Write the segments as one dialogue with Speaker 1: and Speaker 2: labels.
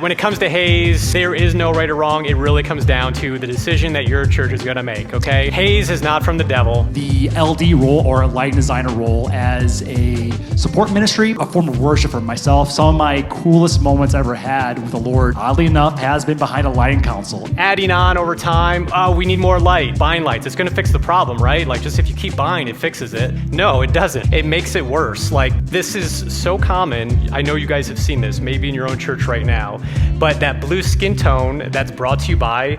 Speaker 1: When it comes to Haze, there is no right or wrong. It really comes down to the decision that your church is going to make, okay? Haze is not from the devil.
Speaker 2: The LD role, or lighting designer role, as a support ministry, a form of worship for myself. Some of my coolest moments I ever had with the Lord, oddly enough, has been behind a lighting console.
Speaker 1: Adding on over time, oh, we need more light. Buying lights, it's going to fix the problem, right? Like, just if you keep buying, it fixes it. No, it doesn't. It makes it worse. Like, this is so common. I know you guys have seen this, maybe in your own church right now. But that blue skin tone, that's brought to you by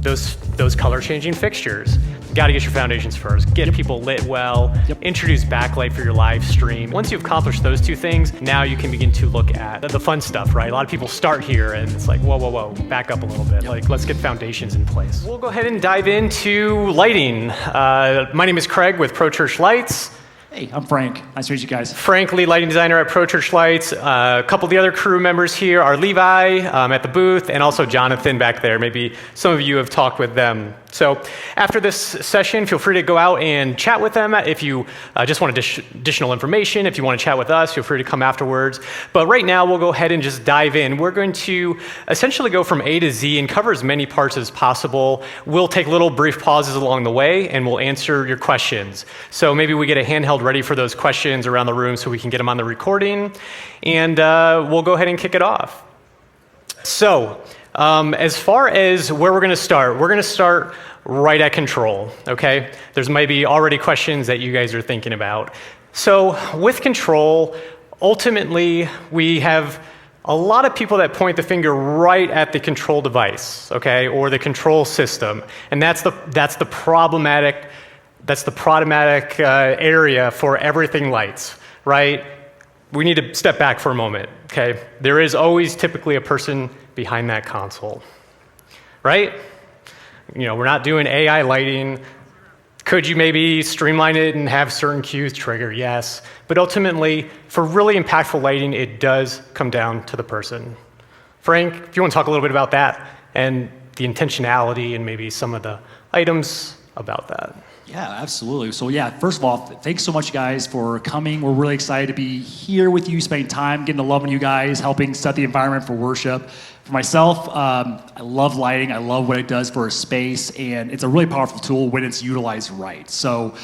Speaker 1: those color-changing fixtures. You gotta get your foundations first. Get people lit well. Introduce backlight for your live stream. Once you've accomplished those two things, now you can begin to look at the fun stuff, right? A lot of people start here and it's like, whoa, back up a little bit. Like, let's get foundations in place. We'll go ahead and dive into lighting. My name is Craig with Pro Church Lights.
Speaker 2: Hey, I'm Frank. Nice to meet you guys.
Speaker 1: Frank, lead lighting designer at Pro Church Lights. A couple of the other crew members here are Levi at the booth, and also Jonathan back there. Maybe some of you have talked with them. So after this session, feel free to go out and chat with them. If you just want additional information, if you want to chat with us, feel free to come afterwards. But right now, we'll go ahead and just dive in. We're going to essentially go from A to Z and cover as many parts as possible. We'll take little brief pauses along the way, and we'll answer your questions. So maybe we get a handheld ready for those questions around the room so we can get them on the recording, and we'll go ahead and kick it off. So as far as where we're going to start right at control, okay? There's maybe already questions that you guys are thinking about. So with control, ultimately, we have a lot of people that point the finger right at the control device, okay, or the control system, and that's the problematic area for everything lights, right? We need to step back for a moment, okay? There is always typically a person behind that console, right? You know, we're not doing AI lighting. Could you maybe streamline it and have certain cues trigger? Yes. But ultimately, for really impactful lighting, it does come down to the person. Frank, if you want to talk a little bit about that and the intentionality and maybe some of the items about that.
Speaker 2: Yeah, absolutely. So yeah, first of all, thanks so much, guys, for coming. We're really excited to be here with you, spending time, getting to love on you guys, helping set the environment for worship. For myself, I love lighting. I love what it does for a space, and it's a really powerful tool when it's utilized right. So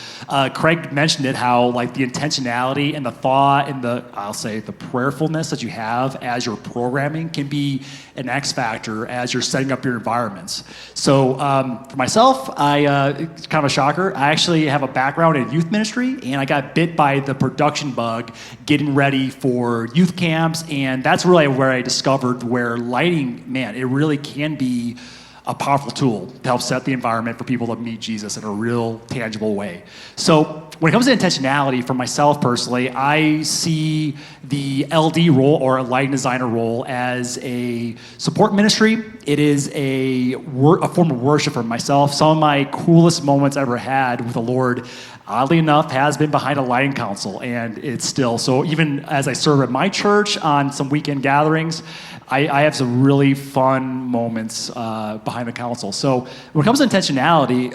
Speaker 2: Craig mentioned it, how like the intentionality and the thought and the prayerfulness that you have as you're programming can be an X factor as you're setting up your environments. So for myself, it's kind of a shocker. I actually have a background in youth ministry, and I got bit by the production bug getting ready for youth camps, and that's really where I discovered where lighting, man, it really can be a powerful tool to help set the environment for people to meet Jesus in a real tangible way. So when it comes to intentionality, for myself personally, I see the LD role, or a lighting designer role, as a support ministry. It is a form of worship for myself. Some of my coolest moments I ever had with the Lord, oddly enough, has been behind a lighting console, and it's still. So even as I serve at my church on some weekend gatherings, I have some really fun moments behind the console. So when it comes to intentionality,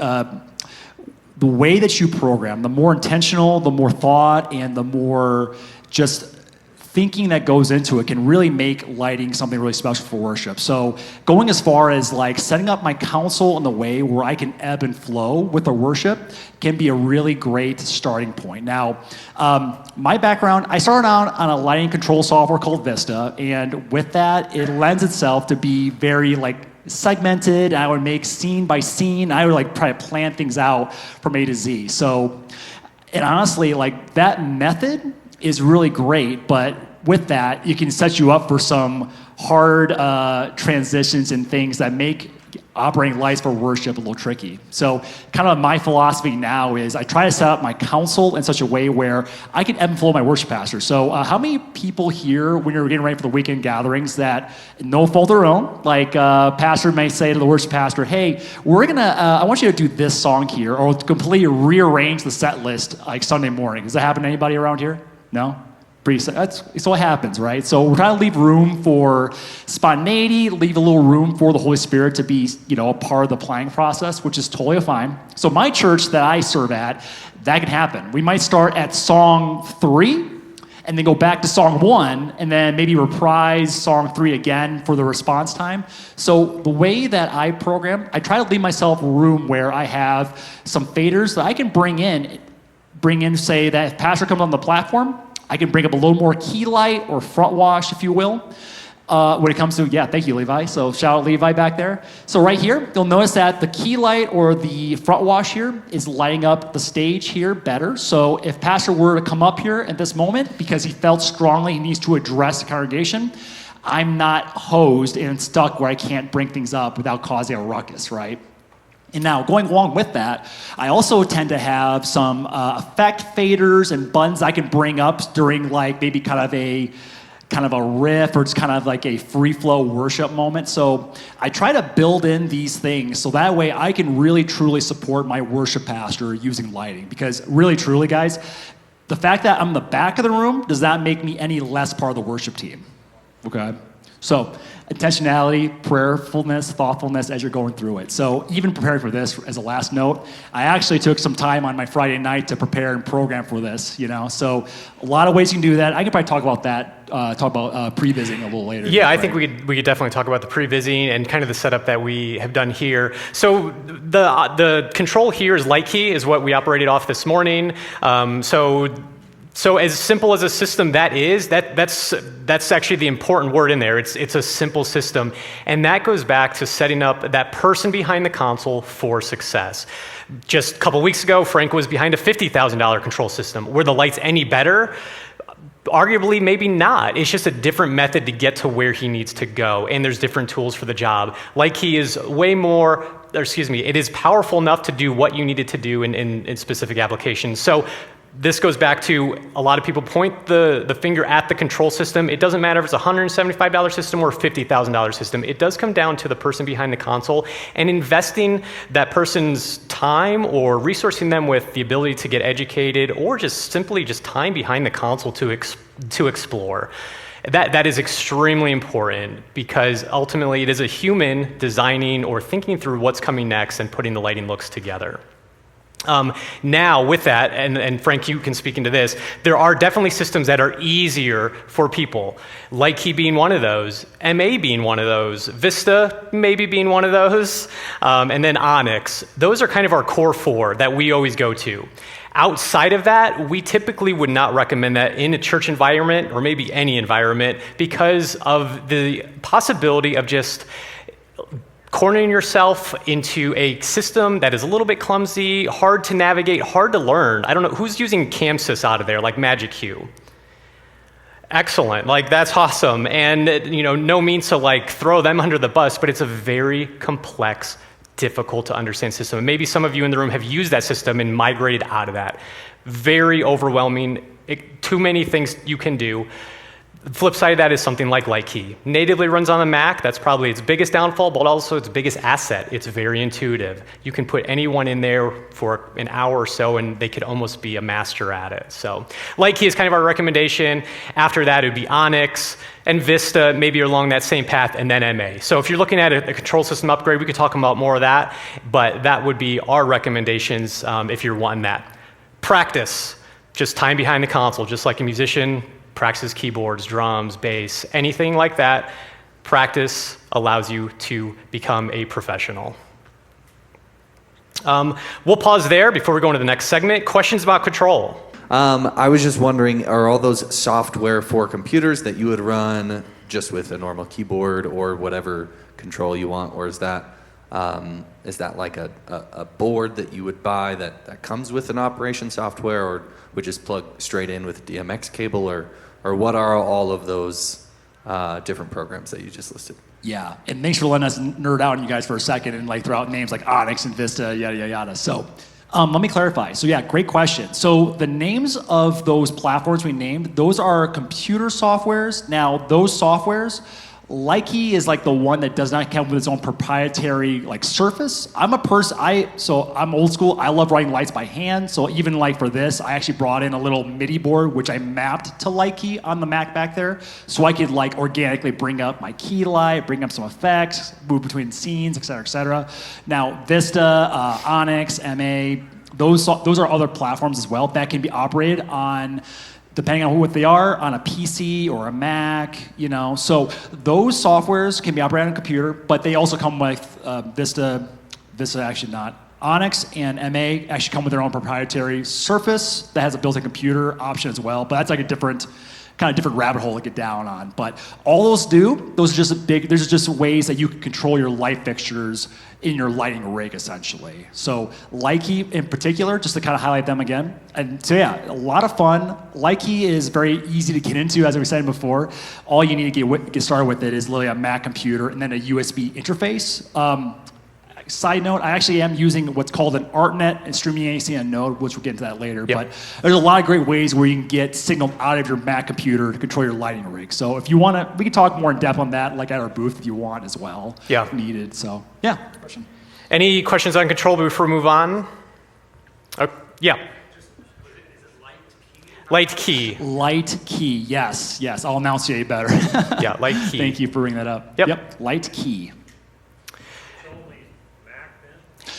Speaker 2: the way that you program, the more intentional, the more thought, and the more just thinking that goes into it can really make lighting something really special for worship. So going as far as like setting up my console in the way where I can ebb and flow with the worship can be a really great starting point. Now, my background, I started out on a lighting control software called Vista, and with that, it lends itself to be very like segmented. I would make scene by scene. I would like try to plan things out from A to Z. So, and honestly, like that method is really great, but with that, it can set you up for some hard transitions and things that make operating lights for worship a little tricky. So kind of my philosophy now is I try to set up my console in such a way where I can ebb and flow my worship pastor. So how many people here, when you're getting ready for the weekend gatherings, that no fault of their own, like pastor may say to the worship pastor, hey, we're gonna, I want you to do this song here, or completely rearrange the set list like Sunday morning. Does that happen to anybody around here? No? That's what happens, right? So we're trying to leave room for spontaneity, leave a little room for the Holy Spirit to be, a part of the planning process, which is totally fine. So my church that I serve at, that can happen. We might start at song 3, and then go back to song 1, and then maybe reprise song 3 again for the response time. So the way that I program, I try to leave myself room where I have some faders that I can bring in, say that if Pastor comes on the platform, I can bring up a little more key light or front wash, if you will. When it comes to, thank you, Levi. So shout out Levi back there. So right here, you'll notice that the key light or the front wash here is lighting up the stage here better. So if Pastor were to come up here at this moment, because he felt strongly he needs to address the congregation, I'm not hosed and stuck where I can't bring things up without causing a ruckus, right? And now, going along with that, I also tend to have some effect faders and buttons I can bring up during like maybe kind of a riff or just kind of like a free flow worship moment. So I try to build in these things so that way I can really truly support my worship pastor using lighting. Because really truly, guys, the fact that I'm in the back of the room does not make me any less part of the worship team. Okay? So intentionality, prayerfulness, thoughtfulness as you're going through it. So even preparing for this, as a last note, I actually took some time on my Friday night to prepare and program for this, So a lot of ways you can do that. I could probably talk about that, pre-vising a little later.
Speaker 1: Yeah, I think we could definitely talk about the pre-vising and kind of the setup that we have done here. So the control here is light key is what we operated off this morning. So as simple as a system that's actually the important word in there. It's a simple system. And that goes back to setting up that person behind the console for success. Just a couple weeks ago, Frank was behind a $50,000 control system. Were the lights any better? Arguably, maybe not. It's just a different method to get to where he needs to go. And there's different tools for the job. Light key is it is powerful enough to do what you need it to do in specific applications. So this goes back to a lot of people point the finger at the control system. It doesn't matter if it's a $175 system or a $50,000 system. It does come down to the person behind the console and investing that person's time or resourcing them with the ability to get educated or just simply just time behind the console to explore. That is extremely important because ultimately it is a human designing or thinking through what's coming next and putting the lighting looks together. Now, with that, and Frank, you can speak into this, there are definitely systems that are easier for people. Light key being one of those, MA being one of those, Vista maybe being one of those, and then Onyx. Those are kind of our core 4 that we always go to. Outside of that, we typically would not recommend that in a church environment or maybe any environment because of the possibility of just cornering yourself into a system that is a little bit clumsy, hard to navigate, hard to learn. I don't know, who's using CamSys out of there, like Magic Q? Excellent, that's awesome. And no means to throw them under the bus, but it's a very complex, difficult to understand system. And maybe some of you in the room have used that system and migrated out of that. Very overwhelming, too many things you can do. The flip side of that is something like Light Key. Natively runs on the Mac. That's probably its biggest downfall, but also its biggest asset. It's very intuitive. You can put anyone in there for an hour or so, and they could almost be a master at it. So Light Key is kind of our recommendation. After that, it would be Onyx and Vista, maybe along that same path, and then MA. So if you're looking at a control system upgrade, we could talk about more of that, but that would be our recommendations if you're wanting that. Practice. Just time behind the console, just like a musician practices keyboards, drums, bass, anything like that. Practice allows you to become a professional. We'll pause there before we go into the next segment. Questions about control?
Speaker 3: I was just wondering, are all those software for computers that you would run just with a normal keyboard or whatever control you want, or is that like a board that you would buy that comes with an operation software, or would just plug straight in with a DMX cable, or what are all of those different programs that you just listed?
Speaker 2: Yeah, and thanks for letting us nerd out on you guys for a second and throw out names like Onyx and Vista, yada, yada, yada. So let me clarify. So yeah, great question. So the names of those platforms we named, those are computer softwares. Now, those softwares, Likey is the one that does not come with its own proprietary surface. I'm old school. I love writing lights by hand. So even for this, I actually brought in a little MIDI board which I mapped to Likey on the Mac back there, so I could organically bring up my key light, bring up some effects, move between scenes, et cetera, et cetera. Now Vista, Onyx, MA, those are other platforms as well that can be operated on depending on what they are, on a PC or a Mac, So those softwares can be operated on a computer, but they also come with Vista actually not. Onyx and MA actually come with their own proprietary Surface that has a built-in computer option as well, but that's like a different rabbit hole to get down on. But all those are just ways that you can control your light fixtures in your lighting rig, essentially. So Lightkey in particular, just to kind of highlight them again. And so yeah, a lot of fun. Lightkey is very easy to get into, as we said before. All you need to get started with it is literally a Mac computer and then a USB interface. Side note, I actually am using what's called an ArtNet and streaming ACN node, which we'll get into that later.
Speaker 1: Yep.
Speaker 2: But there's a lot of great ways where you can get signal out of your Mac computer to control your lighting rig. So if you want to, we can talk more in depth on that, like at our booth if you want as well, if needed. So yeah. Question.
Speaker 1: Any questions on control before we move on? Yeah. Lightkey.
Speaker 2: Lightkey, yes. I'll enunciate better.
Speaker 1: Yeah, Lightkey.
Speaker 2: Thank you for bringing that up.
Speaker 1: Yep.
Speaker 2: Lightkey.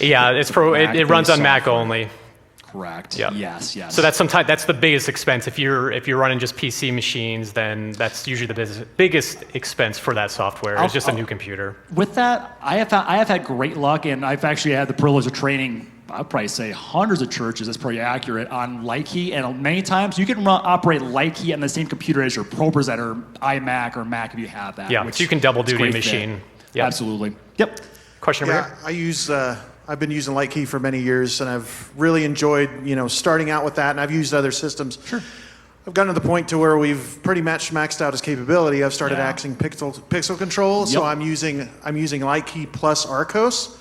Speaker 1: Yeah, it runs on Mac only.
Speaker 2: Correct.
Speaker 1: Yep.
Speaker 2: Yes.
Speaker 1: So that's the biggest expense. If you're running just PC machines, then that's usually the biggest expense for that software. It's just a new computer.
Speaker 2: With that, I have had great luck, and I've actually had the privilege of training, I'd probably say hundreds of churches, that's pretty accurate, on Lightkey. And many times you can operate Lightkey on the same computer as your ProPresenter, iMac, or Mac if you have that.
Speaker 1: Yeah, so you can double duty a machine.
Speaker 2: Yep. Absolutely. Yep.
Speaker 1: Question over
Speaker 4: here? I've been using Lightkey for many years, and I've really enjoyed, starting out with that, and I've used other systems.
Speaker 2: Sure.
Speaker 4: I've gotten to the point to where we've pretty much maxed out its capability. I've started axing pixel control, so I'm using Lightkey plus Arcos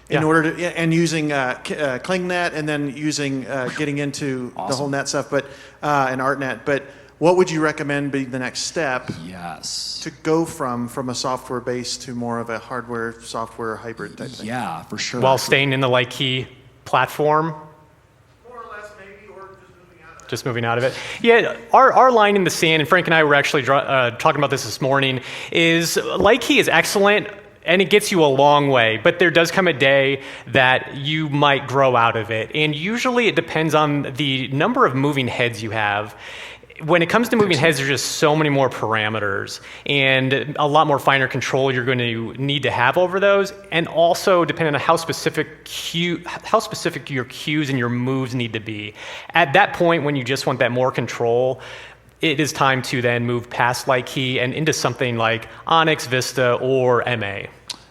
Speaker 4: in order to, and using ClingNet, and then using getting into the whole net stuff, but and ArtNet. But what would you recommend be the next step?
Speaker 2: Yes.
Speaker 4: To go from a software base to more of a hardware software hybrid type thing?
Speaker 2: Yeah, for sure.
Speaker 1: While staying in the Lightkey platform?
Speaker 4: More or less, maybe, or
Speaker 1: just moving out of it. Yeah, our line in the sand, and Frank and I were actually talking about this morning, is Lightkey is excellent, and it gets you a long way, but there does come a day that you might grow out of it. And usually it depends on the number of moving heads you have. When it comes to moving heads, there's just so many more parameters and a lot more finer control you're going to need to have over those. And also, depending on how specific your cues and your moves need to be. At that point, when you just want that more control, it is time to then move past Lightkey and into something like Onyx, Vista, or MA.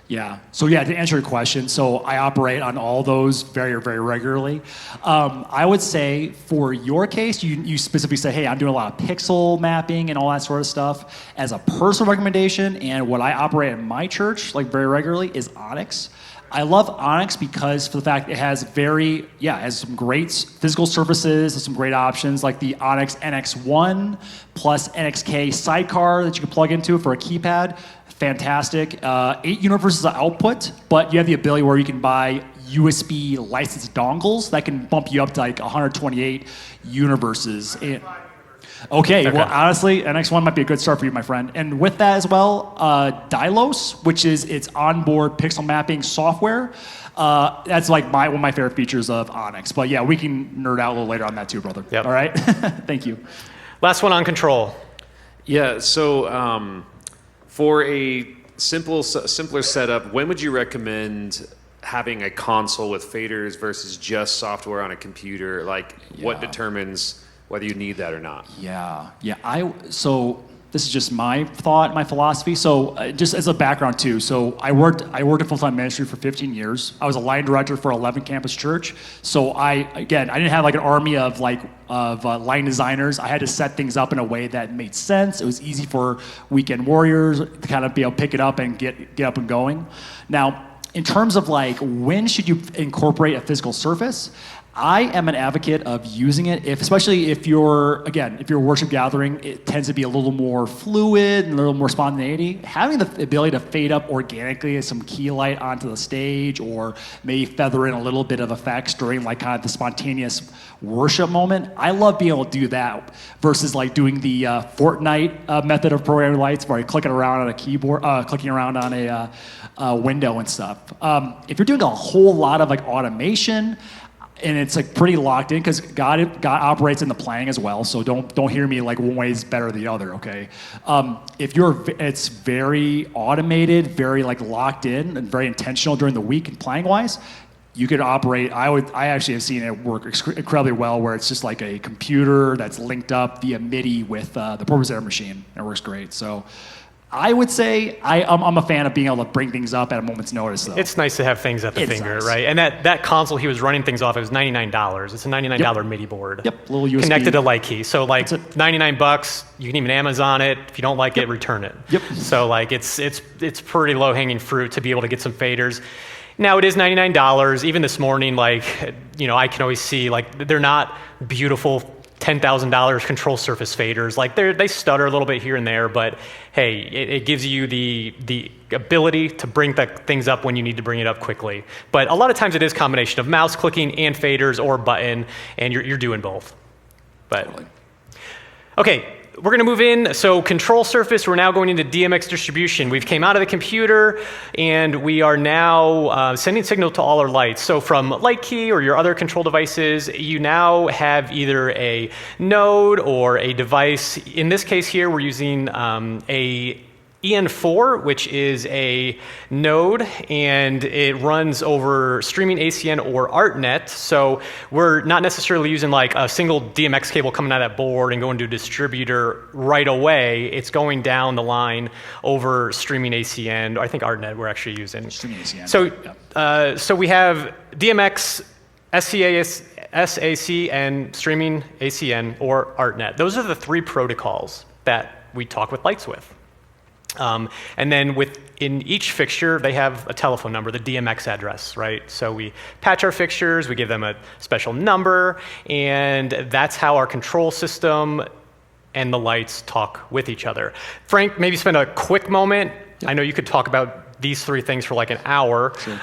Speaker 2: Yeah. So yeah, to answer your question, so I operate on all those very, very regularly. I would say for your case, you specifically say, hey, I'm doing a lot of pixel mapping and all that sort of stuff. As a personal recommendation, and what I operate in my church like very regularly is Onyx. I love Onyx because for the fact it has has some great physical surfaces and some great options like the Onyx NX1 plus NXK sidecar that you can plug into for a keypad. Fantastic. 8 universes of output, but you have the ability where you can buy USB licensed dongles that can bump you up to like 128 universes. Okay, well, honestly, NX1 might be a good start for you, my friend. And with that as well, Dylos, which is its onboard pixel mapping software. That's like one of my favorite features of Onyx. But yeah, we can nerd out a little later on that too, brother.
Speaker 1: Yep.
Speaker 2: All right? Thank you.
Speaker 1: Last one on control.
Speaker 5: Yeah, so for a simpler setup, when would you recommend having a console with faders versus just software on a computer? Like, what determines whether you need that or not?
Speaker 2: Yeah. So this is just my thought, my philosophy. So just as a background too, so I worked in full-time ministry for 15 years. I was a line director for 11 campus church. So I didn't have like an army of line designers. I had to set things up in a way that made sense. It was easy for weekend warriors to kind of be able to pick it up and get up and going. Now, in terms of like when should you incorporate a physical surface, I am an advocate of using it, especially if you're a worship gathering, it tends to be a little more fluid and a little more spontaneity. Having the ability to fade up organically as some key light onto the stage, or maybe feather in a little bit of effects during like kind of the spontaneous worship moment. I love being able to do that versus like doing the Fortnite method of programming lights, where you're clicking around on a keyboard, clicking around on a window and stuff. If you're doing a whole lot of like automation, and it's like pretty locked in because God operates in the planning as well. So don't hear me like one way is better than the other. Okay, it's very automated, very like locked in, and very intentional during the week and planning wise. You could operate. I actually have seen it work incredibly well, where it's just like a computer that's linked up via MIDI with the Purpose Air machine. It works great. So I would say I'm a fan of being able to bring things up at a moment's notice, though.
Speaker 1: It's nice to have things at the finger,
Speaker 2: nice.
Speaker 1: right? And that console he was running things off, it was $99. It's a $99 MIDI board.
Speaker 2: Yep, little USB.
Speaker 1: Connected to Light Key. So like $99, you can even Amazon it. If you don't like it, return it.
Speaker 2: Yep.
Speaker 1: So like it's pretty low hanging fruit to be able to get some faders. Now it is $99. Even this morning, like, I can always see like they're not beautiful $10,000 control surface faders. Like they stutter a little bit here and there, but hey, it gives you the ability to bring things up when you need to bring it up quickly. But a lot of times it is a combination of mouse clicking and faders or button, and you're doing both. But
Speaker 2: Totally.
Speaker 1: Okay, we're going to move in. So control surface, we're now going into DMX distribution. We've came out of the computer, and we are now sending signal to all our lights. So from Light Key or your other control devices, you now have either a node or a device. In this case here, we're using a EN4, which is a node, and it runs over streaming ACN or ArtNet. So we're not necessarily using like a single DMX cable coming out of that board and going to a distributor right away. It's going down the line over streaming ACN. I think ArtNet we're actually using.
Speaker 2: Streaming ACN.
Speaker 1: So we have DMX, sACN, streaming ACN, or ArtNet. Those are the three protocols that we talk with lights with. And then in each fixture, they have a telephone number, the DMX address, right? So we patch our fixtures, we give them a special number, and that's how our control system and the lights talk with each other. Frank, maybe spend a quick moment. Yep. I know you could talk about these three things for like an hour.
Speaker 2: Sure.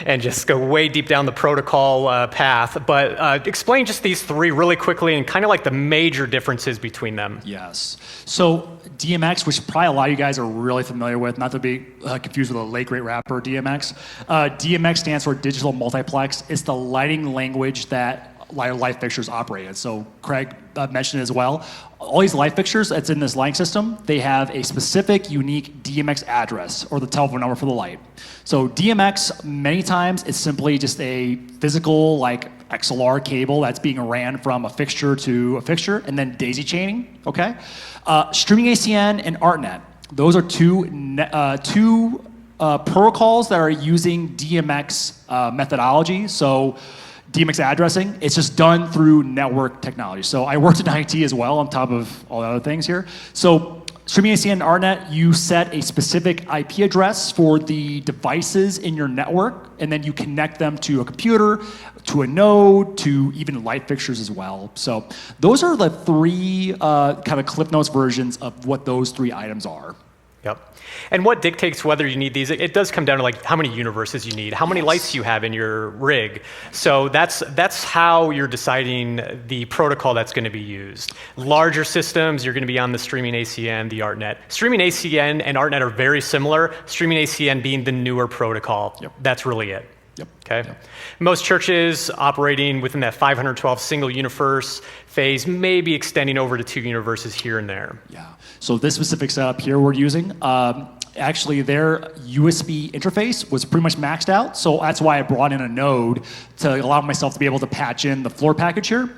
Speaker 1: And just go way deep down the protocol path. But explain just these three really quickly and kind of like the major differences between them.
Speaker 2: Yes. So DMX, which probably a lot of you guys are really familiar with, not to be confused with a late great rapper, DMX. DMX stands for Digital Multiplex. It's the lighting language that light fixtures operate in. So Craig mentioned it as well. All these light fixtures that's in this lighting system, they have a specific unique DMX address or the telephone number for the light. So DMX, many times, is simply just a physical like XLR cable that's being ran from a fixture to a fixture and then daisy chaining, okay? Streaming ACN and ArtNet, those are two protocols that are using DMX methodology. So DMX addressing, it's just done through network technology. So I worked in IT as well on top of all the other things here. So streaming ACN and ArtNet, you set a specific IP address for the devices in your network, and then you connect them to a computer, to a node, to even light fixtures as well. So those are the three kind of Cliff Notes versions of what those three items are.
Speaker 1: Yep. And what dictates whether you need these? It does come down to like how many universes you need, how many lights you have in your rig. So that's how you're deciding the protocol that's going to be used. Larger systems, you're going to be on the streaming ACN, the ArtNet. Streaming ACN and ArtNet are very similar. Streaming ACN being the newer protocol.
Speaker 2: Yep.
Speaker 1: That's really it.
Speaker 2: Yep.
Speaker 1: Okay.
Speaker 2: Yep.
Speaker 1: Most churches operating within that 512 single universe phase, maybe extending over to 2 universes here and there.
Speaker 2: Yeah. So this specific setup here we're using, actually their USB interface was pretty much maxed out. So that's why I brought in a node to allow myself to be able to patch in the floor package here.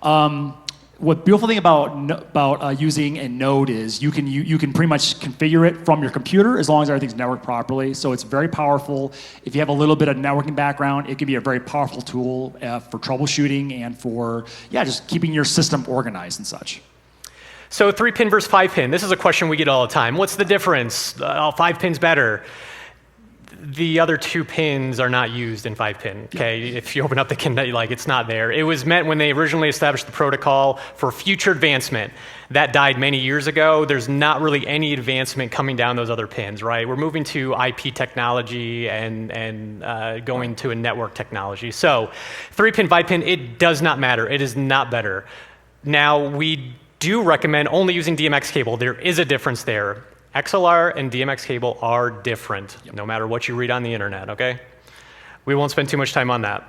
Speaker 2: What beautiful thing about using a node is you can pretty much configure it from your computer as long as everything's networked properly. So it's very powerful. If you have a little bit of networking background, it can be a very powerful tool for troubleshooting and for just keeping your system organized and such.
Speaker 1: So 3-pin versus 5-pin. This is a question we get all the time. What's the difference? 5 pins better. The other 2 pins are not used in 5-pin. Okay, if you open up the like it's not there. It was meant when they originally established the protocol for future advancement. That died many years ago. There's not really any advancement coming down those other pins, right? We're moving to IP technology and going to a network technology. So 3-pin, 5-pin, it does not matter. It is not better. Now we do recommend only using DMX cable. There is a difference there. XLR and DMX cable are different, no matter what you read on the internet, okay? We won't spend too much time on that.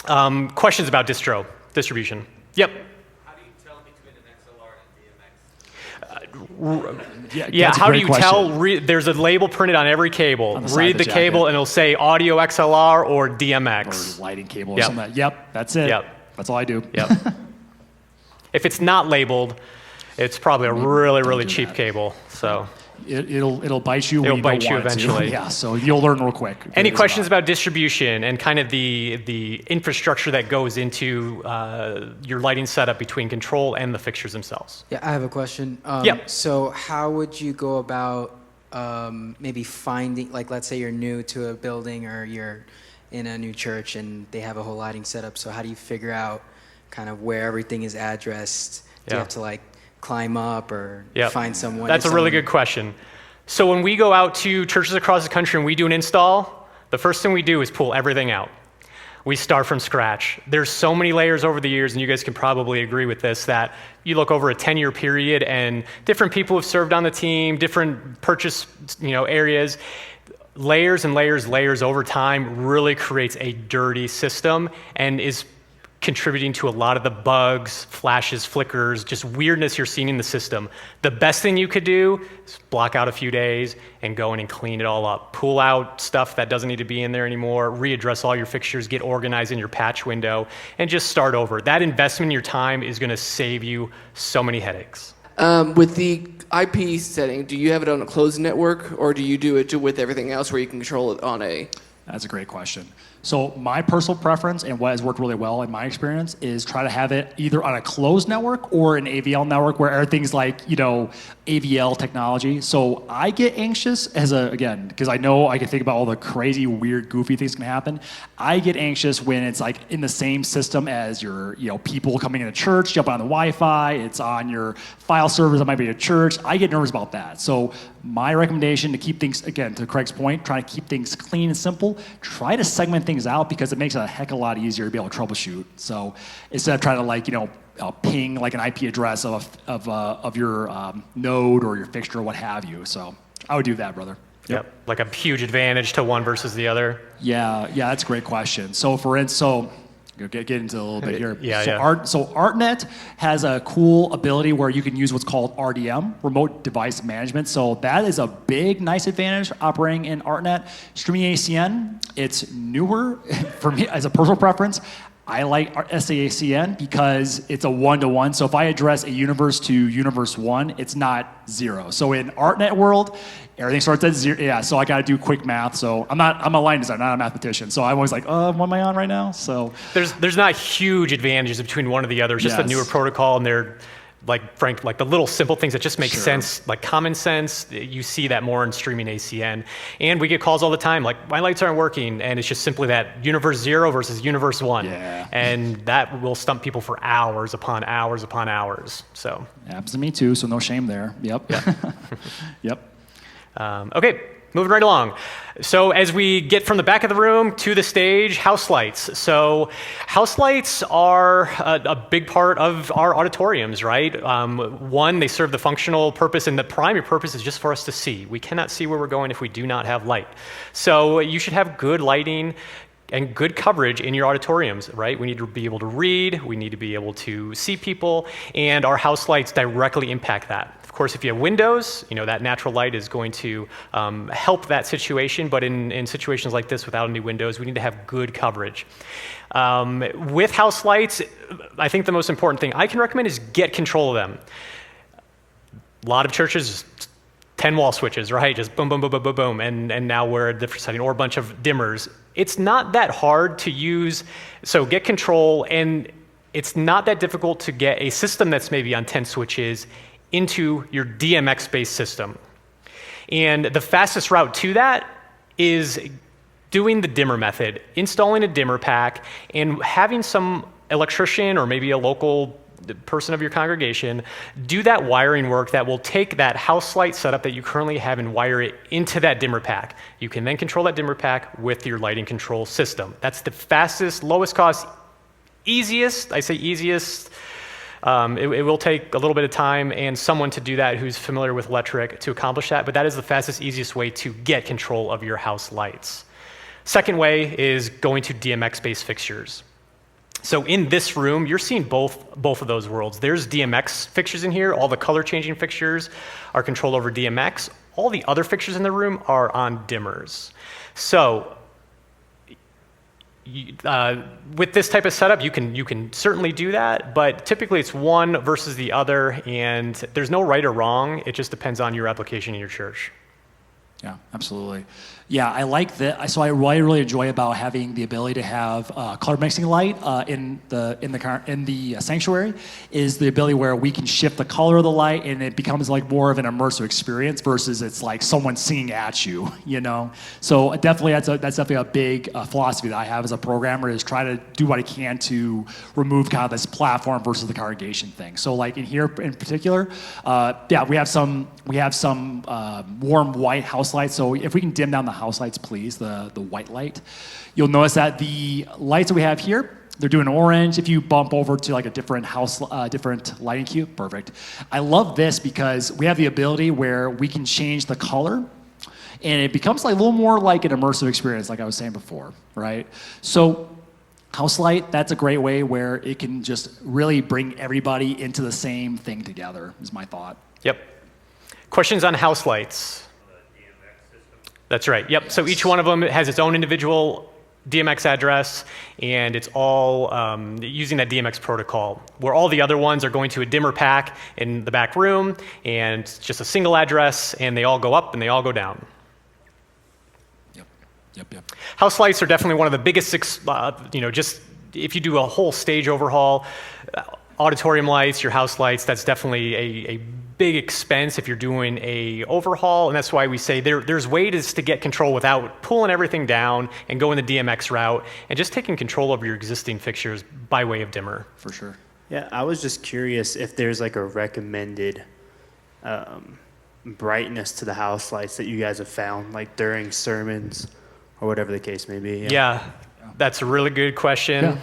Speaker 1: Questions about distribution? Yep.
Speaker 6: How do you tell between an XLR and DMX?
Speaker 1: Yeah,
Speaker 2: that's a
Speaker 1: how do
Speaker 2: great
Speaker 1: you
Speaker 2: question.
Speaker 1: tell? There's a label printed on every cable.
Speaker 2: On the side
Speaker 1: Read
Speaker 2: of
Speaker 1: the
Speaker 2: the
Speaker 1: cable
Speaker 2: jacket.
Speaker 1: and it'll say audio XLR or DMX.
Speaker 2: Or lighting cable or
Speaker 1: Yep.
Speaker 2: something. Yep, that's it.
Speaker 1: Yep.
Speaker 2: That's all I do.
Speaker 1: Yep. If it's not labeled, it's probably a really
Speaker 2: do
Speaker 1: cheap
Speaker 2: that.
Speaker 1: cable. So,
Speaker 2: It'll bite you when
Speaker 1: It'll
Speaker 2: you
Speaker 1: bite
Speaker 2: don't
Speaker 1: you
Speaker 2: want it to.
Speaker 1: eventually.
Speaker 2: Yeah, so you'll learn real quick.
Speaker 1: any
Speaker 2: It is
Speaker 1: questions
Speaker 2: about-
Speaker 1: about distribution and kind of the infrastructure that goes into your lighting setup between control and the fixtures themselves?
Speaker 7: Yeah, I have a question.
Speaker 1: Yep.
Speaker 7: So how would you go about maybe finding, like, let's say you're new to a building or you're in a new church and they have a whole lighting setup. So how do you figure out kind of where everything is addressed? Do you
Speaker 1: Yeah.
Speaker 7: have to like climb up or
Speaker 1: Yep.
Speaker 7: find someone?
Speaker 1: That's a
Speaker 7: if
Speaker 1: really
Speaker 7: someone-
Speaker 1: good question. So when we go out to churches across the country and we do an install, the first thing we do is pull everything out. We start from scratch. There's so many layers over the years, and you guys can probably agree with this, that you look over a 10-year period and different people have served on the team, different purchase areas. Layers and layers over time really creates a dirty system and is contributing to a lot of the bugs, flashes, flickers, just weirdness you're seeing in the system. The best thing you could do is block out a few days and go in and clean it all up. Pull out stuff that doesn't need to be in there anymore, readdress all your fixtures, get organized in your patch window, and just start over. That investment in your time is gonna save you so many headaches.
Speaker 8: With the IP setting, do you have it on a closed network, or do you do it with everything else where you can control it on a...
Speaker 2: That's a great question. So my personal preference and what has worked really well in my experience is try to have it either on a closed network or an AVL network where everything's like, AVL technology. So I get anxious because I know I can think about all the crazy, weird, goofy things can happen. I get anxious when it's like in the same system as your, people coming into church, jumping on the Wi-Fi, it's on your file servers that might be at church. I get nervous about that. So my recommendation to keep things, again, to Craig's point, try to keep things clean and simple, try to segment things out because it makes it a heck of a lot easier to be able to troubleshoot. So instead of trying to ping like an IP address of your node or your fixture or what have you. So I would do that, brother.
Speaker 1: Yep. Like a huge advantage to one versus the other.
Speaker 2: Yeah, that's a great question. So for instance, get into a little bit here.
Speaker 1: Yeah.
Speaker 2: So ArtNet has a cool ability where you can use what's called RDM, Remote Device Management. So that is a big, nice advantage operating in ArtNet. Streaming ACN, it's newer for me as a personal preference. I like sACN because it's a one-to-one. So if I address a universe to universe one, it's not zero. So in ArtNet world, everything starts at zero. Yeah, so I got to do quick math. So I'm a line designer, not a mathematician. So I'm always like, what am I on right now? So
Speaker 1: there's not huge advantages between one or the other. It's just a
Speaker 2: Yes.
Speaker 1: newer protocol, and they're like the little simple things that just make
Speaker 2: Sure.
Speaker 1: sense, like common sense. You see that more in streaming ACN. And we get calls all the time, like, my lights aren't working, and it's just simply that universe 0 versus universe 1.
Speaker 2: Yeah.
Speaker 1: And that will stump people for hours upon hours upon hours. So,
Speaker 2: happens to me too, so no shame there. Yep. Yep.
Speaker 1: Okay, moving right along. So as we get from the back of the room to the stage, house lights. So house lights are a big part of our auditoriums, right? One, they serve the functional purpose, and the primary purpose is just for us to see. We cannot see where we're going if we do not have light. So you should have good lighting and good coverage in your auditoriums, right? We need to be able to read, we need to be able to see people, and our house lights directly impact that. Of course, if you have windows, that natural light is going to help that situation, but in situations like this without any windows, we need to have good coverage. With house lights, I think the most important thing I can recommend is get control of them. A lot of churches, 10 wall switches, right? Just boom, boom, boom, boom, boom, boom, and now we're at a different setting, or a bunch of dimmers. It's not that hard to use, so get control, and it's not that difficult to get a system that's maybe on 10 switches into your DMX-based system. And the fastest route to that is doing the dimmer method, installing a dimmer pack, and having some electrician or maybe a local person of your congregation do that wiring work that will take that house light setup that you currently have and wire it into that dimmer pack. You can then control that dimmer pack with your lighting control system. That's the fastest, lowest cost, easiest, I say easiest. It will take a little bit of time and someone to do that who's familiar with electric to accomplish that, but that is the fastest, easiest way to get control of your house lights. Second way is going to DMX-based fixtures. So in this room, you're seeing both of those worlds. There's DMX fixtures in here. All the color changing fixtures are controlled over DMX. All the other fixtures in the room are on dimmers. So with this type of setup, you can certainly do that, but typically it's one versus the other, and there's no right or wrong. It just depends on your application in your church.
Speaker 2: Yeah, absolutely. Yeah, I like that. So I really enjoy about having the ability to have color mixing light in the sanctuary is the ability where we can shift the color of the light and it becomes like more of an immersive experience versus it's like someone singing at you, you know. So definitely that's definitely a big philosophy that I have as a programmer is try to do what I can to remove kind of this platform versus the congregation thing. So like in here in particular, yeah, we have some warm white house lights. So if we can dim down the house lights, please, the white light. You'll notice that the lights that we have here, they're doing orange. If you bump over to like a different different lighting cube, perfect. I love this because we have the ability where we can change the color and it becomes like a little more like an immersive experience, like I was saying before, right? So house light, that's a great way where it can just really bring everybody into the same thing together, is my thought.
Speaker 1: Yep. Questions on house lights? That's right. Yep. Yes. So each one of them has its own individual DMX address, and it's all using that DMX protocol, where all the other ones are going to a dimmer pack in the back room, and it's just a single address, and they all go up and they all go down.
Speaker 2: Yep.
Speaker 1: House lights are definitely one of the biggest, just if you do a whole stage overhaul, auditorium lights, your house lights, that's definitely a big expense if you're doing a overhaul, and that's why we say there's ways to get control without pulling everything down and going the DMX route and just taking control of your existing fixtures by way of dimmer.
Speaker 2: For sure.
Speaker 9: Yeah, I was just curious if there's like a recommended brightness to the house lights that you guys have found, like during sermons or whatever the case may be.
Speaker 1: Yeah, that's a really good question.
Speaker 2: Yeah.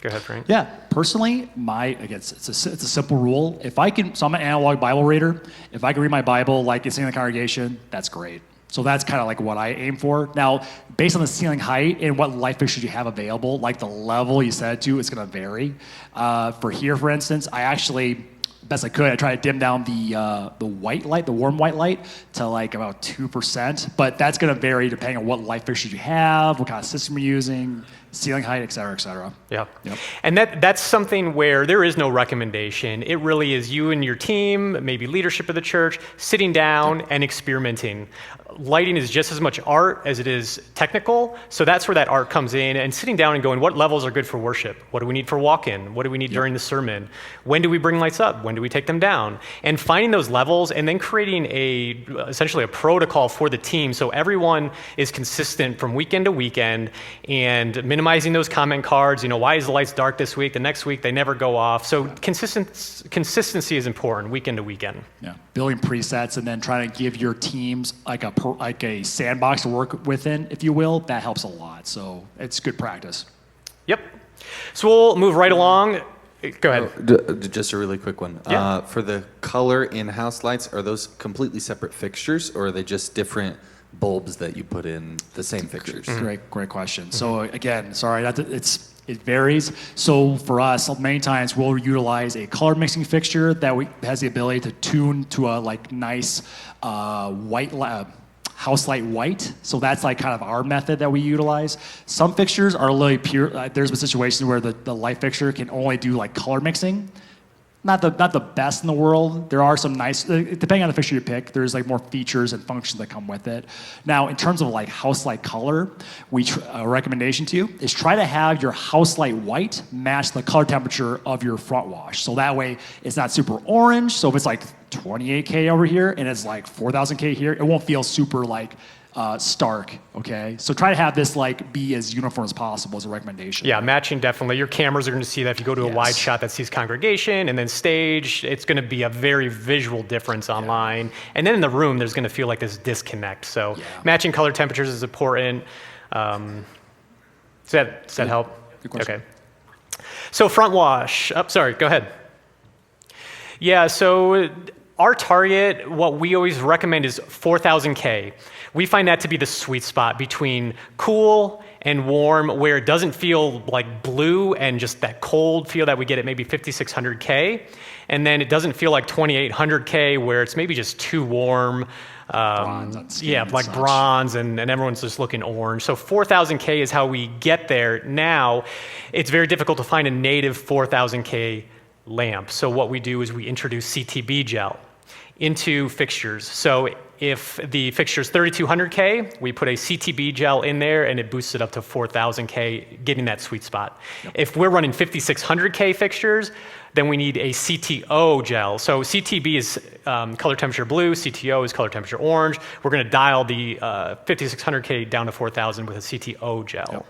Speaker 1: Go ahead, Frank.
Speaker 2: Yeah, personally, it's a simple rule. So I'm an analog Bible reader. If I can read my Bible like it's in the congregation, that's great. So that's kind of like what I aim for. Now, based on the ceiling height and what light fixtures you have available, like the level you set it to, it's going to vary. For here, for instance, I actually, best I could, I tried to dim down the white light, the warm white light, to like about 2%. But that's going to vary depending on what light fixtures you have, what kind of system you're using, ceiling height, et cetera, et cetera.
Speaker 1: Yeah. Yep. And that's something where there is no recommendation. It really is you and your team, maybe leadership of the church, sitting down and experimenting. Lighting is just as much art as it is technical, so that's where that art comes in, and sitting down and going, what levels are good for worship? What do we need for walk-in? What do we need during the sermon? When do we bring lights up? When do we take them down? And finding those levels and then creating essentially a protocol for the team so everyone is consistent from weekend to weekend and minimizing those comment cards. Why is the lights dark this week? The next week they never go off. So consistency is important weekend to weekend.
Speaker 2: Yeah, building presets and then trying to give your teams like a sandbox to work within, if you will, that helps a lot. So it's good practice.
Speaker 1: Yep. So we'll move right along. Go ahead.
Speaker 3: Just a really quick one.
Speaker 1: Yeah.
Speaker 3: For the color in house lights, are those completely separate fixtures, or are they just different bulbs that you put in the same fixtures?
Speaker 2: Great question. So again, sorry, it varies. So for us, many times we'll utilize a color mixing fixture that has the ability to tune to a like nice white house light white. So that's like kind of our method that we utilize. Some fixtures are really pure. There's been situations where the light fixture can only do like color mixing. Not the best in the world. There are some nice, depending on the fixture you pick, there's like more features and functions that come with it. Now, in terms of like house light color, a recommendation to you is try to have your house light white match the color temperature of your front wash. So that way it's not super orange. So if it's like 28K over here and it's like 4,000K here, it won't feel super like stark, okay? So try to have this like be as uniform as possible as a recommendation.
Speaker 1: Yeah, matching definitely. Your cameras are going to see that. If you go to a wide shot that sees congregation and then stage, it's going to be a very visual difference online. And then in the room, there's going to feel like this disconnect. So matching color temperatures is important. Does that help?
Speaker 2: Good question.
Speaker 1: Okay. So front wash. Sorry, go ahead. Yeah, so our target, what we always recommend is 4,000K. We find that to be the sweet spot between cool and warm where it doesn't feel like blue and just that cold feel that we get at maybe 5600K. And then it doesn't feel like 2800K where it's maybe just too warm.
Speaker 2: Bronze on skin
Speaker 1: Yeah,
Speaker 2: and
Speaker 1: like
Speaker 2: such.
Speaker 1: bronze and everyone's just looking orange. So 4000K is how we get there. Now, it's very difficult to find a native 4000K lamp. So what we do is we introduce CTB gel into fixtures. So if the fixture's 3200K, we put a CTB gel in there and it boosts it up to 4000K, getting that sweet spot. If we're running 5600K fixtures, then we need a CTO gel. So CTB is color temperature blue, CTO is color temperature orange. We're gonna dial the 5600K down to 4000 with a CTO gel.
Speaker 2: Yep.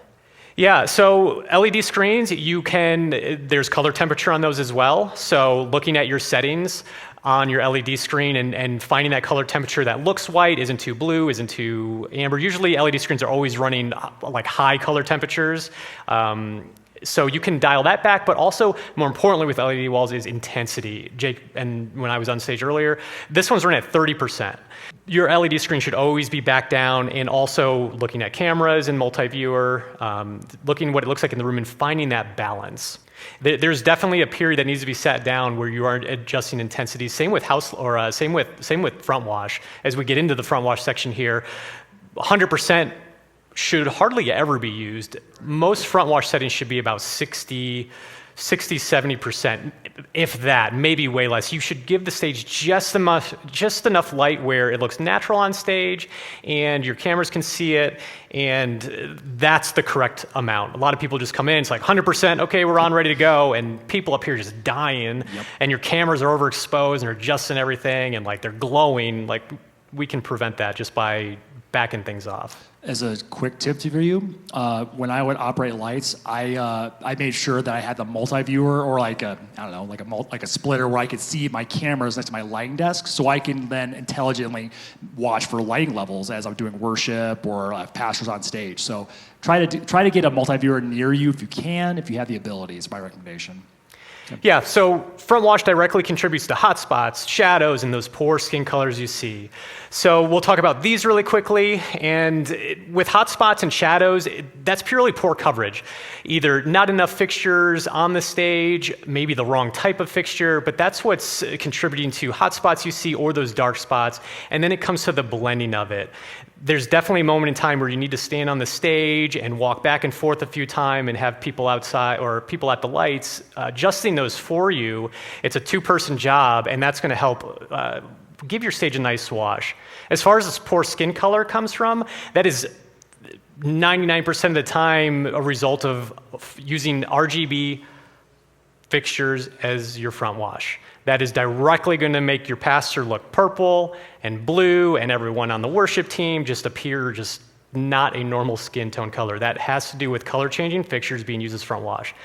Speaker 1: Yeah, so LED screens, there's color temperature on those as well. So looking at your settings on your LED screen and finding that color temperature that looks white, isn't too blue, isn't too amber. Usually LED screens are always running like high color temperatures. So you can dial that back, but also more importantly with LED walls is intensity. Jake, and when I was on stage earlier, this one's running at 30%. Your LED screen should always be back down, and also looking at cameras and multi-viewer, looking what it looks like in the room and finding that balance. There's definitely a period that needs to be sat down where you aren't adjusting intensity. Same with same with front wash. As we get into the front wash section here, 100% should hardly ever be used. Most front wash settings should be about 60, 70%, if that, maybe way less. You should give the stage just enough light where it looks natural on stage and your cameras can see it, and that's the correct amount. A lot of people just come in, it's like 100%, okay, we're on, ready to go, and people up here just dying, and your cameras are overexposed and they're adjusting everything and like they're glowing. Like, we can prevent that just by backing things off.
Speaker 2: As a quick tip for you, when I would operate lights, I made sure that I had the multi-viewer or like a splitter where I could see my cameras next to my lighting desk, so I can then intelligently watch for lighting levels as I'm doing worship or pastors on stage. So try to get a multi-viewer near you if you can, if you have the ability. It's my recommendation.
Speaker 1: Yeah, so front wash directly contributes to hot spots, shadows, and those poor skin colors you see. So we'll talk about these really quickly, and with hot spots and shadows, that's purely poor coverage. Either not enough fixtures on the stage, maybe the wrong type of fixture, but that's what's contributing to hot spots you see or those dark spots, and then it comes to the blending of it. There's definitely a moment in time where you need to stand on the stage and walk back and forth a few times and have people outside or people at the lights adjusting those for you. It's a two-person job, and that's going to help give your stage a nice wash. As far as this poor skin color comes from, that is 99% of the time a result of using RGB fixtures as your front wash. That is directly going to make your pastor look purple and blue, and everyone on the worship team just appear just not a normal skin tone color. That has to do with color changing fixtures being used as front wash.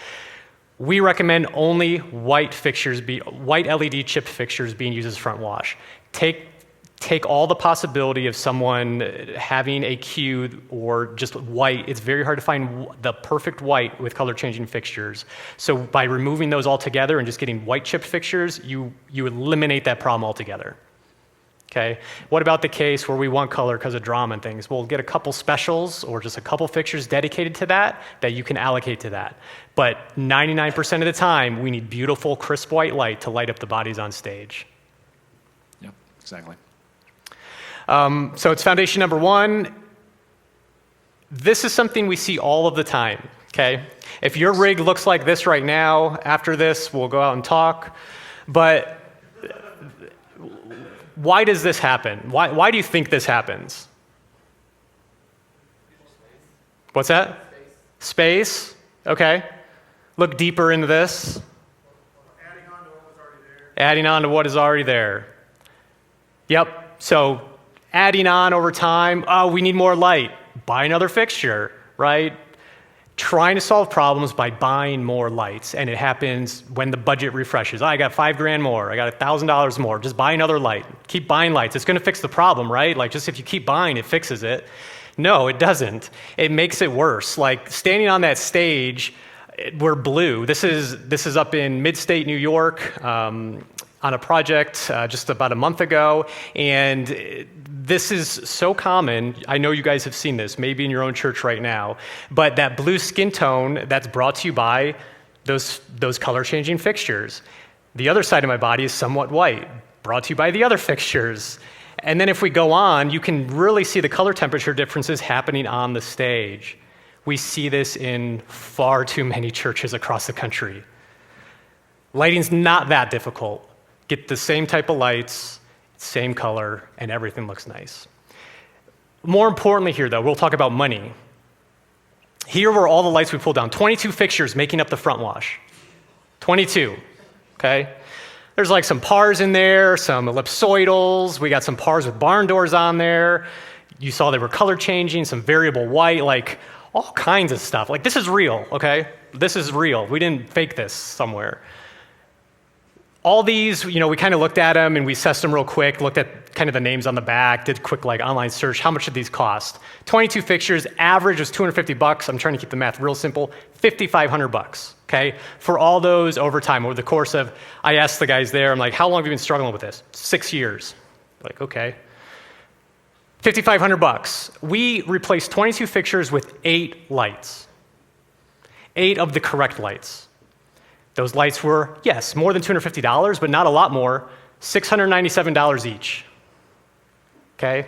Speaker 1: We recommend only white LED chipped fixtures being used as front wash. Take all the possibility of someone having a Q or just white. It's very hard to find the perfect white with color changing fixtures. So by removing those altogether and just getting white chipped fixtures, you eliminate that problem altogether. Okay. What about the case where we want color because of drama and things? We'll get a couple specials or just a couple fixtures dedicated to that you can allocate to that. But 99% of the time, we need beautiful, crisp white light to light up the bodies on stage.
Speaker 2: Yep, exactly.
Speaker 1: So it's foundation number one. This is something we see all of the time, okay? If your rig looks like this right now, after this, we'll go out and talk. But why does this happen? Why do you think this happens? What's that? Space. Okay. Look deeper into this. Adding on to what is already there. Yep. So adding on over time, oh, we need more light. Buy another fixture, right? Trying to solve problems by buying more lights, and it happens when the budget refreshes. I got $5,000 more, I got $1,000 more, just buy another light. Keep buying lights, it's gonna fix the problem, right? Like, just if you keep buying, it fixes it. No, it doesn't. It makes it worse. Like, standing on that stage, we're blue. This is up in mid-state New York. on a project just about a month ago, and this is so common. I know you guys have seen this, maybe in your own church right now, but that blue skin tone that's brought to you by those color-changing fixtures. The other side of my body is somewhat white, brought to you by the other fixtures. And then if we go on, you can really see the color temperature differences happening on the stage. We see this in far too many churches across the country. Lighting's not that difficult. Get the same type of lights, same color, and everything looks nice. More importantly here, though, we'll talk about money. Here were all the lights we pulled down. 22 fixtures making up the front wash. 22, okay? There's like some pars in there, some ellipsoidals. We got some pars with barn doors on there. You saw they were color changing, some variable white, like all kinds of stuff. Like, this is real, okay? This is real. We didn't fake this somewhere. All these, we kind of looked at them and we assessed them real quick, looked at kind of the names on the back, did a quick online search. How much did these cost? 22 fixtures, average was $250. I'm trying to keep the math real simple. $5,500, okay? For all those over time, over the course of, I asked the guys there, I'm like, how long have you been struggling with this? 6 years. Like, okay. $5,500. We replaced 22 fixtures with 8 lights. 8 of the correct lights. Those lights were, yes, more than $250, but not a lot more, $697 each. Okay?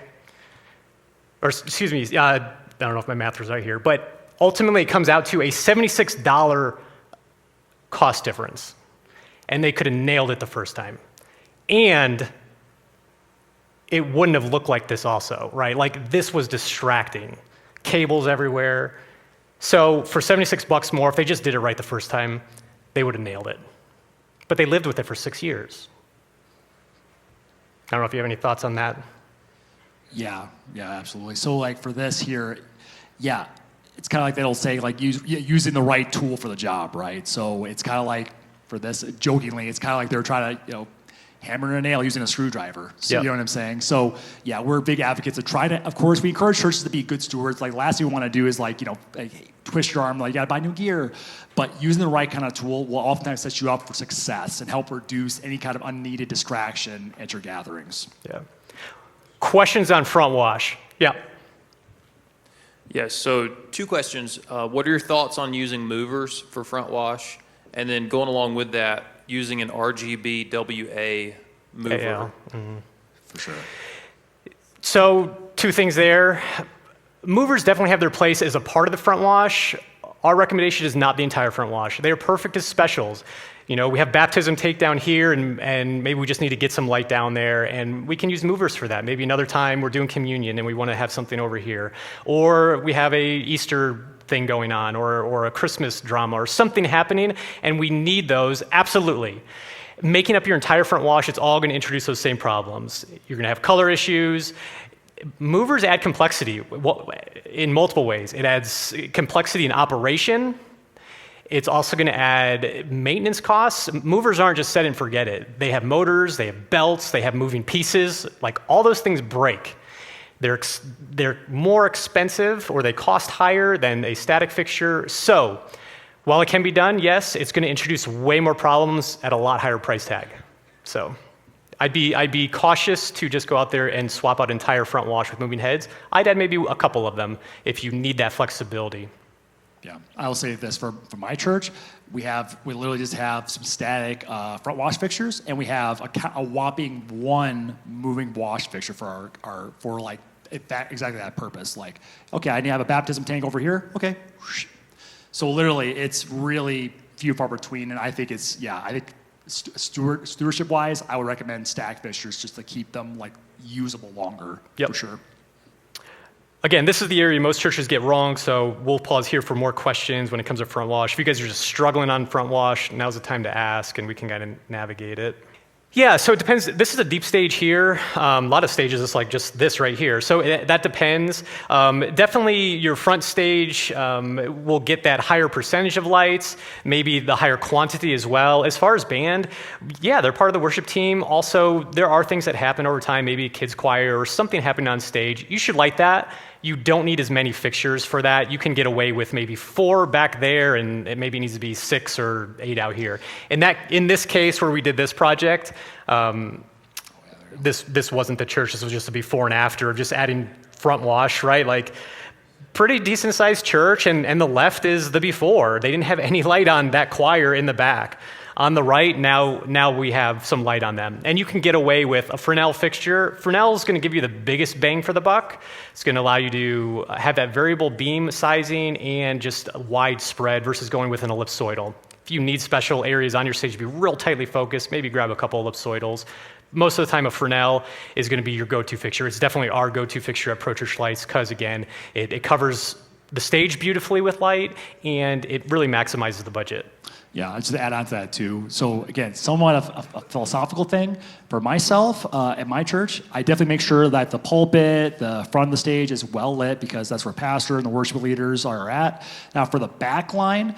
Speaker 1: Or, excuse me, I don't know if my math was right here, but ultimately it comes out to a $76 cost difference. And they could have nailed it the first time. And it wouldn't have looked like this also, right? Like, this was distracting. Cables everywhere. So for $76 more, if they just did it right the first time, they would have nailed it. But they lived with it for 6 years. I don't know if you have any thoughts on that.
Speaker 2: Yeah, absolutely. So like for this here, yeah, it's kind of like they'll say like using the right tool for the job, right? So it's kind of like for this, jokingly, it's kind of like they're trying to, hammer a nail using a screwdriver. So
Speaker 1: Yep.
Speaker 2: You know what I'm saying? So yeah, we're big advocates of trying to, of course, we encourage churches to be good stewards. Like last thing we want to do is like, twist your arm, like you gotta buy new gear. But using the right kind of tool will oftentimes set you up for success and help reduce any kind of unneeded distraction at your gatherings.
Speaker 1: Yeah. Questions on front wash? Yeah.
Speaker 6: Yes, so 2 questions. What are your thoughts on using movers for front wash? And then going along with that, using an RGB WA mover.
Speaker 1: AL. Mm-hmm.
Speaker 2: For sure.
Speaker 1: So 2 things there. Movers definitely have their place as a part of the front wash. Our recommendation is not the entire front wash. They are perfect as specials. We have baptism takedown here, and maybe we just need to get some light down there, and we can use movers for that. Maybe another time we're doing communion and we want to have something over here. Or we have a Easter thing going on, or a Christmas drama, or something happening, and we need those, absolutely. Making up your entire front wash, it's all going to introduce those same problems. You're going to have color issues. Movers add complexity in multiple ways. It adds complexity in operation. It's also going to add maintenance costs. Movers aren't just set and forget it. They have motors, they have belts, they have moving pieces. Like, all those things break. They're more expensive, or they cost higher than a static fixture. So while it can be done, yes, it's going to introduce way more problems at a lot higher price tag. So I'd be cautious to just go out there and swap out entire front wash with moving heads. I'd add maybe a couple of them if you need that flexibility.
Speaker 2: Yeah, I'll say this for my church, we literally just have some static front wash fixtures, and we have a whopping 1 moving wash fixture for for like exactly that purpose. Like, okay, I need to have a baptism tank over here. Okay, so literally, it's really few far between, and I think stewardship wise, I would recommend stacked fixtures just to keep them like usable longer.
Speaker 1: Yep.
Speaker 2: For sure.
Speaker 1: Again, this is the area most churches get wrong, so we'll pause here for more questions when it comes to front wash. If you guys are just struggling on front wash, now's the time to ask, and we can kind of navigate it. Yeah, so it depends. This is a deep stage here. A lot of stages is like just this right here. So that depends. Definitely your front stage will get that higher percentage of lights, maybe the higher quantity as well. As far as band, yeah, they're part of the worship team. Also, there are things that happen over time, maybe a kids choir or something happening on stage. You should light that. you don't need as many fixtures for that. You can get away with maybe 4 back there, and it maybe needs to be 6 or 8 out here. And in this case where we did this project, this wasn't the church. This was just a before and after of just adding front wash, right? Like, pretty decent sized church, and the left is the before. They didn't have any light on that choir in the back. On the right, now we have some light on them. And you can get away with a Fresnel fixture. Fresnel is going to give you the biggest bang for the buck. It's going to allow you to have that variable beam sizing and just widespread versus going with an ellipsoidal. If you need special areas on your stage to be real tightly focused, maybe grab a couple ellipsoidals. Most of the time, a Fresnel is going to be your go-to fixture. It's definitely our go-to fixture at Pro Church Lights because, again, it covers the stage beautifully with light, and it really maximizes the budget.
Speaker 2: Yeah, just to add on to that too. So again, somewhat of a philosophical thing for myself at my church. I definitely make sure that the pulpit, the front of the stage is well lit because that's where pastor and the worship leaders are at. Now for the back line,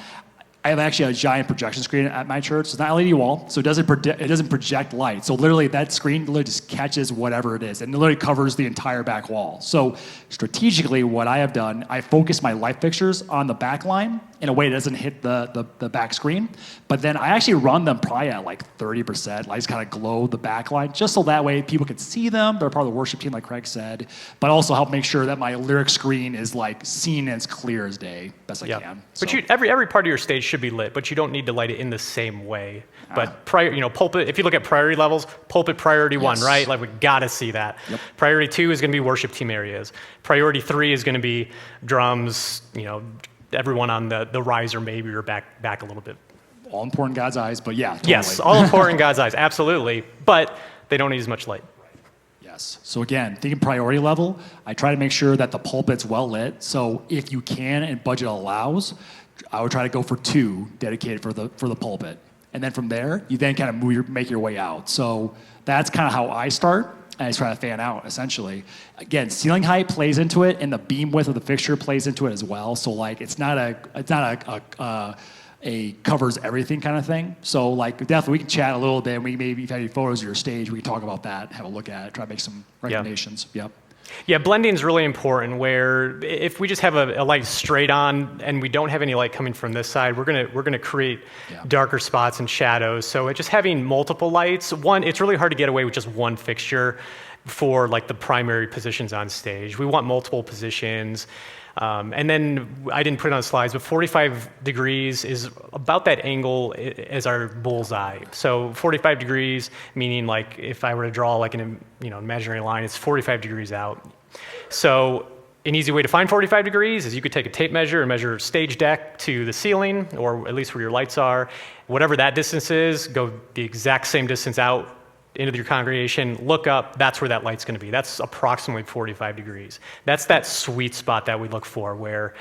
Speaker 2: I have actually a giant projection screen at my church. It's not LED wall, so it doesn't project light. So literally that screen literally just catches whatever it is and it literally covers the entire back wall. So strategically what I have done, I focus my light fixtures on the back line in a way that doesn't hit the back screen. But then I actually run them probably at like 30%. I just kind of glow the back line just so that way people can see them. They're part of the worship team like Craig said, but also help make sure that my lyric screen is like seen as clear as day, best I can.
Speaker 1: But
Speaker 2: So.
Speaker 1: every part of your stage should be lit, but you don't need to light it in the same way. But pulpit, if you look at priority levels, pulpit priority 1, right? Like we gotta see that.
Speaker 2: Yep.
Speaker 1: Priority 2 is gonna be worship team areas. Priority 3 is gonna be drums, everyone on the riser maybe or back a little bit.
Speaker 2: All important in God's eyes, but yeah, totally.
Speaker 1: Yes, all important in God's eyes, absolutely. But they don't need as much light.
Speaker 2: Yes. So again, thinking priority level, I try to make sure that the pulpit's well lit. So if you can and budget allows, I would try to go for 2 dedicated for the pulpit. And then from there, you then kind of make your way out. So that's kind of how I start. And I just try to fan out, essentially. Again, ceiling height plays into it, and the beam width of the fixture plays into it as well. So like, it's not a covers everything kind of thing. So like, definitely we can chat a little bit. And we maybe if you have any photos of your stage, we can talk about that, have a look at it, try to make some recommendations. Yep.
Speaker 1: Yeah, blending is really important. Where if we just have a light straight on and we don't have any light coming from this side, we're gonna create darker spots and shadows. So just having multiple lights, it's really hard to get away with just one fixture for like the primary positions on stage. We want multiple positions. And then I didn't put it on the slides, but 45 degrees is about that angle as our bullseye. So 45 degrees, meaning like if I were to draw like an imaginary line, it's 45 degrees out. So an easy way to find 45 degrees is you could take a tape measure and measure stage deck to the ceiling, or at least where your lights are. Whatever that distance is, go the exact same distance out into your congregation, look up, that's where that light's gonna be. That's approximately 45 degrees. That's that sweet spot that we look for where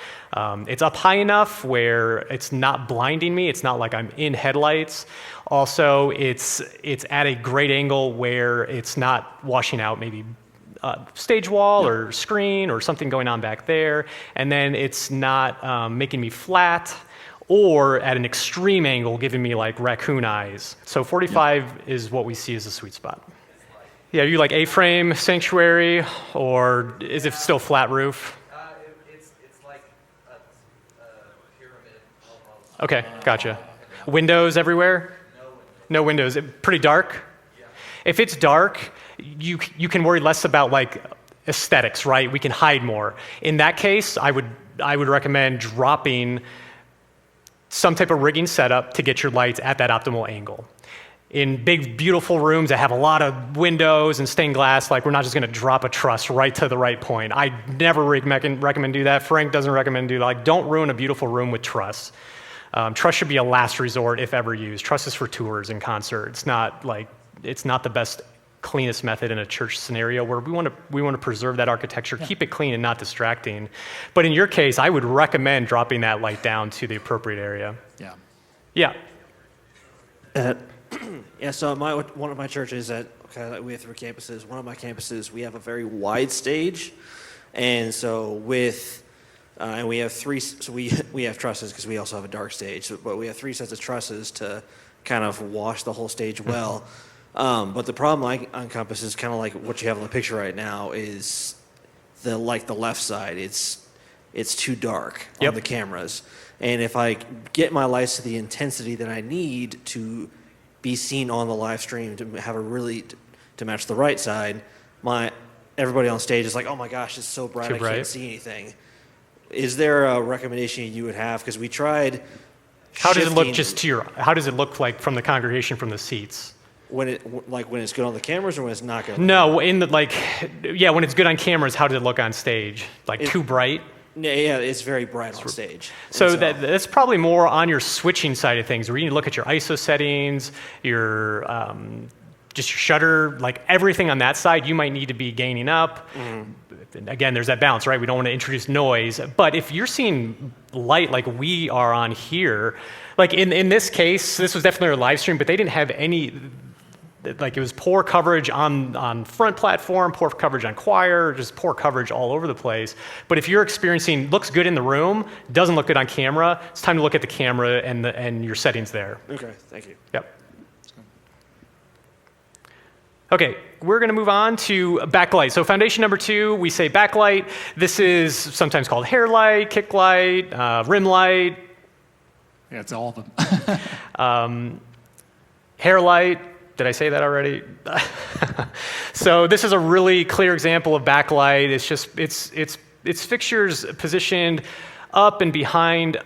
Speaker 1: it's up high enough where it's not blinding me, it's not like I'm in headlights. Also, it's at a great angle where it's not washing out maybe stage wall or screen or something going on back there, and then it's not making me flat, or at an extreme angle, giving me like raccoon eyes. So 45 is what we see as a sweet spot. Yeah, are you like A-frame sanctuary, or is it still flat roof?
Speaker 3: It's like a pyramid almost.
Speaker 1: Okay, gotcha. Windows everywhere? No windows. Pretty dark?
Speaker 3: Yeah.
Speaker 1: If it's dark, you can worry less about like aesthetics, right? We can hide more. In that case, I would recommend dropping some type of rigging setup to get your lights at that optimal angle. In big, beautiful rooms that have a lot of windows and stained glass, like we're not just gonna drop a truss right to the right point. I never recommend do that. Frank doesn't recommend do that. Like, don't ruin a beautiful room with truss. Truss should be a last resort if ever used. Truss is for tours and concerts. It's not the best, cleanest method in a church scenario where we want to preserve that architecture, keep it clean and not distracting. But in your case, I would recommend dropping that light down to the appropriate area.
Speaker 2: Yeah.
Speaker 1: Yeah.
Speaker 10: Yeah, so one of my churches we have 3 campuses. One of my campuses, we have a very wide stage, and so and we have 3. So we have trusses because we also have a dark stage, but we have 3 sets of trusses to kind of wash the whole stage well. But the problem on campus is kind of like what you have on the picture right now is the left side, it's too dark
Speaker 1: Yep.
Speaker 10: on the cameras. And if I get my lights to the intensity that I need to be seen on the live stream to have to match the right side, everybody on stage is like, oh my gosh, it's so bright,
Speaker 1: Too
Speaker 10: I
Speaker 1: bright.
Speaker 10: can't see anything. Is there a recommendation you would have? Because we tried.
Speaker 1: How does it look
Speaker 10: shifting
Speaker 1: how does it look like from the congregation from the seats?
Speaker 10: when it's good on the cameras or when it's not good?
Speaker 1: No, when it's good on cameras, how does it look on stage? Too bright?
Speaker 10: Yeah, it's very bright on stage.
Speaker 1: So that's probably more on your switching side of things, where you need to look at your ISO settings, your just your shutter, everything on that side, you might need to be gaining up. Again, there's that balance, right? We don't want to introduce noise. But if you're seeing light like we are on here, in this case, this was definitely a live stream, but they didn't have any, it was poor coverage on front platform, poor coverage on choir, just poor coverage all over the place. But if you're experiencing, looks good in the room, doesn't look good on camera, it's time to look at the camera and your settings there.
Speaker 10: Okay, thank you.
Speaker 1: Yep. Okay, we're going to move on to backlight. So foundation number 2, we say backlight. This is sometimes called hair light, kick light, rim light.
Speaker 2: Yeah, it's all of them.
Speaker 1: Hair light. Did I say that already? So this is a really clear example of backlight. It's just it's fixtures positioned up and behind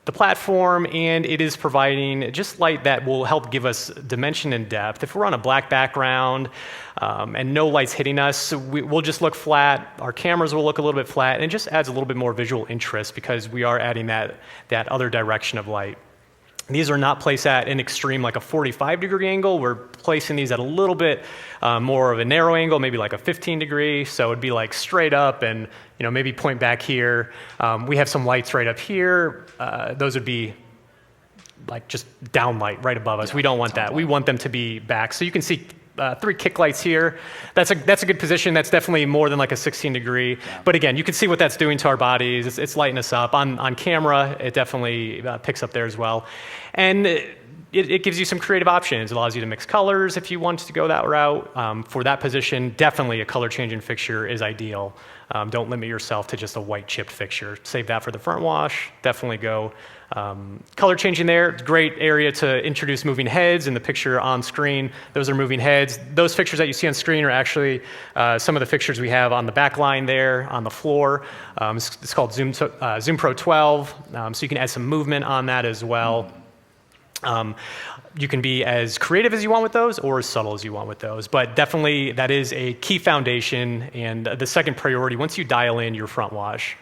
Speaker 1: the platform, and it is providing just light that will help give us dimension and depth. If we're on a black background and no light's hitting us, we'll just look flat. Our cameras will look a little bit flat, and it just adds a little bit more visual interest because we are adding that other direction of light. These are not placed at an extreme, like a 45-degree angle. We're placing these at a little bit more of a narrow angle, maybe like a 15-degree. So it'd be straight up and maybe point back here. We have some lights right up here. Those would be just downlight right above us.
Speaker 2: Yeah,
Speaker 1: we don't want that.
Speaker 2: light.
Speaker 1: We want them to be back. So you can see 3 kick lights here. That's a good position. That's definitely more than a 16 degree.
Speaker 2: Yeah.
Speaker 1: But again, you can see what that's doing to our bodies. It's lighting us up. On camera, it definitely picks up there as well. And it gives you some creative options. It allows you to mix colors if you want to go that route. For that position, definitely a color changing fixture is ideal. Don't limit yourself to just a white chipped fixture. Save that for the front wash. Definitely go color changing there. Great area to introduce moving heads in the picture on screen. Those are moving heads. Those fixtures that you see on screen are actually some of the fixtures we have on the back line there on the floor. It's called Zoom Pro 12. So you can add some movement on that as well. You can be as creative as you want with those or as subtle as you want with those. But definitely that is a key foundation and the second priority once you dial in your front wash.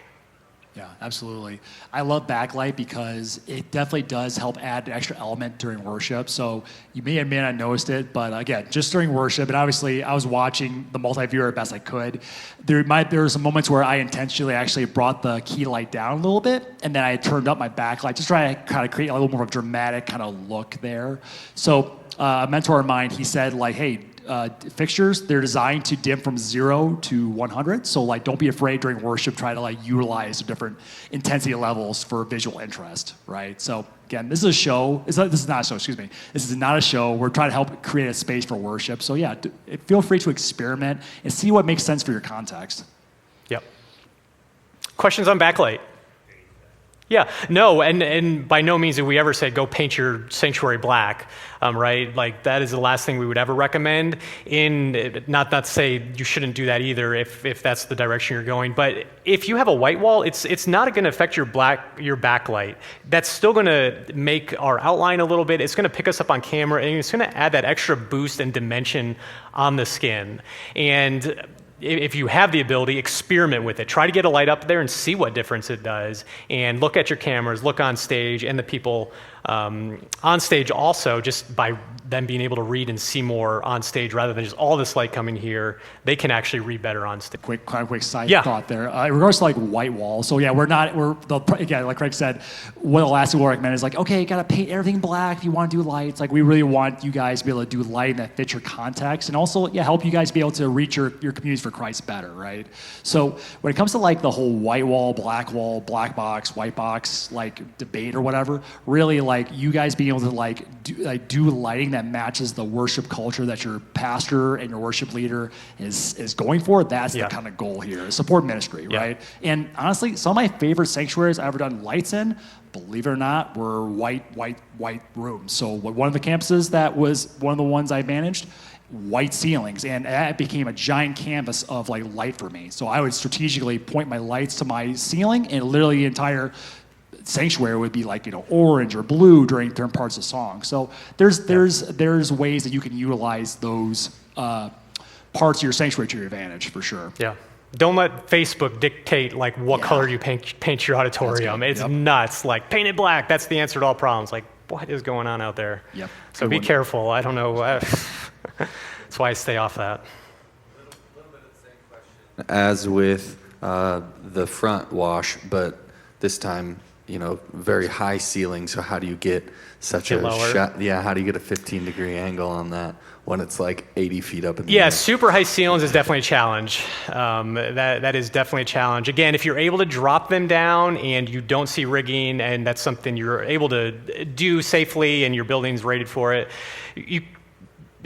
Speaker 2: Yeah, absolutely. I love backlight because it definitely does help add an extra element during worship. So you may or may not noticed it, but again, just during worship, and obviously I was watching the multi-viewer best I could. There were some moments where I intentionally actually brought the key light down a little bit, and then I turned up my backlight, just trying to kind of create a little more of a dramatic kind of look there. So a mentor of mine, he said hey, fixtures, they're designed to dim from 0 to 100. So don't be afraid during worship, try to utilize the different intensity levels for visual interest, right? So again, this is a show. This is not a show, excuse me. This is not a show. We're trying to help create a space for worship. So yeah, feel free to experiment and see what makes sense for your context.
Speaker 1: Yep. Questions on backlight? Yeah, no, and by no means did we ever say go paint your sanctuary black, right? That is the last thing we would ever recommend. Not to say you shouldn't do that either if that's the direction you're going, but if you have a white wall, it's not going to affect your backlight. That's still going to make our outline a little bit. It's going to pick us up on camera, and it's going to add that extra boost and dimension on the skin. And if you have the ability, experiment with it. Try to get a light up there and see what difference it does. And look at your cameras, look on stage, and the people on stage also, just by them being able to read and see more on stage rather than just all this light coming here, they can actually read better on stage.
Speaker 2: Quick side thought there. In regards to white walls, so yeah, again, like Craig said, what the last thing we'll recommend is okay, you gotta paint everything black if you want to do lights. We really want you guys to be able to do lighting that fits your context and also help you guys be able to reach your communities for Christ better, right? So when it comes to the whole white wall, black box, white box, debate or whatever, really like you guys being able to do lighting that matches the worship culture that your pastor and your worship leader is going for. That's the kind of goal here. Support ministry, right? And honestly, some of my favorite sanctuaries I've ever done lights in, believe it or not, were white rooms. So one of the campuses that was one of the ones I managed, white ceilings, and that became a giant canvas of like light for me. So I would strategically point my lights to my ceiling, and literally the entire sanctuary would be like, orange or blue during certain parts of the song. So there's ways that you can utilize those parts of your sanctuary to your advantage for sure.
Speaker 1: Yeah. Don't let Facebook dictate like what color you paint your auditorium. It's nuts. Like paint it black. That's the answer to all problems. Like what is going on out there?
Speaker 2: Yep.
Speaker 1: So be careful. I don't know. That's why I stay off that.
Speaker 3: As with the front wash, but this time, very high ceiling. So how do you get such a shot? Yeah, how do you get a 15-degree angle on that when it's like 80 feet up in the air?
Speaker 1: Super high ceilings is definitely a challenge. That is definitely a challenge. Again, if you're able to drop them down and you don't see rigging and that's something you're able to do safely and your building's rated for it, you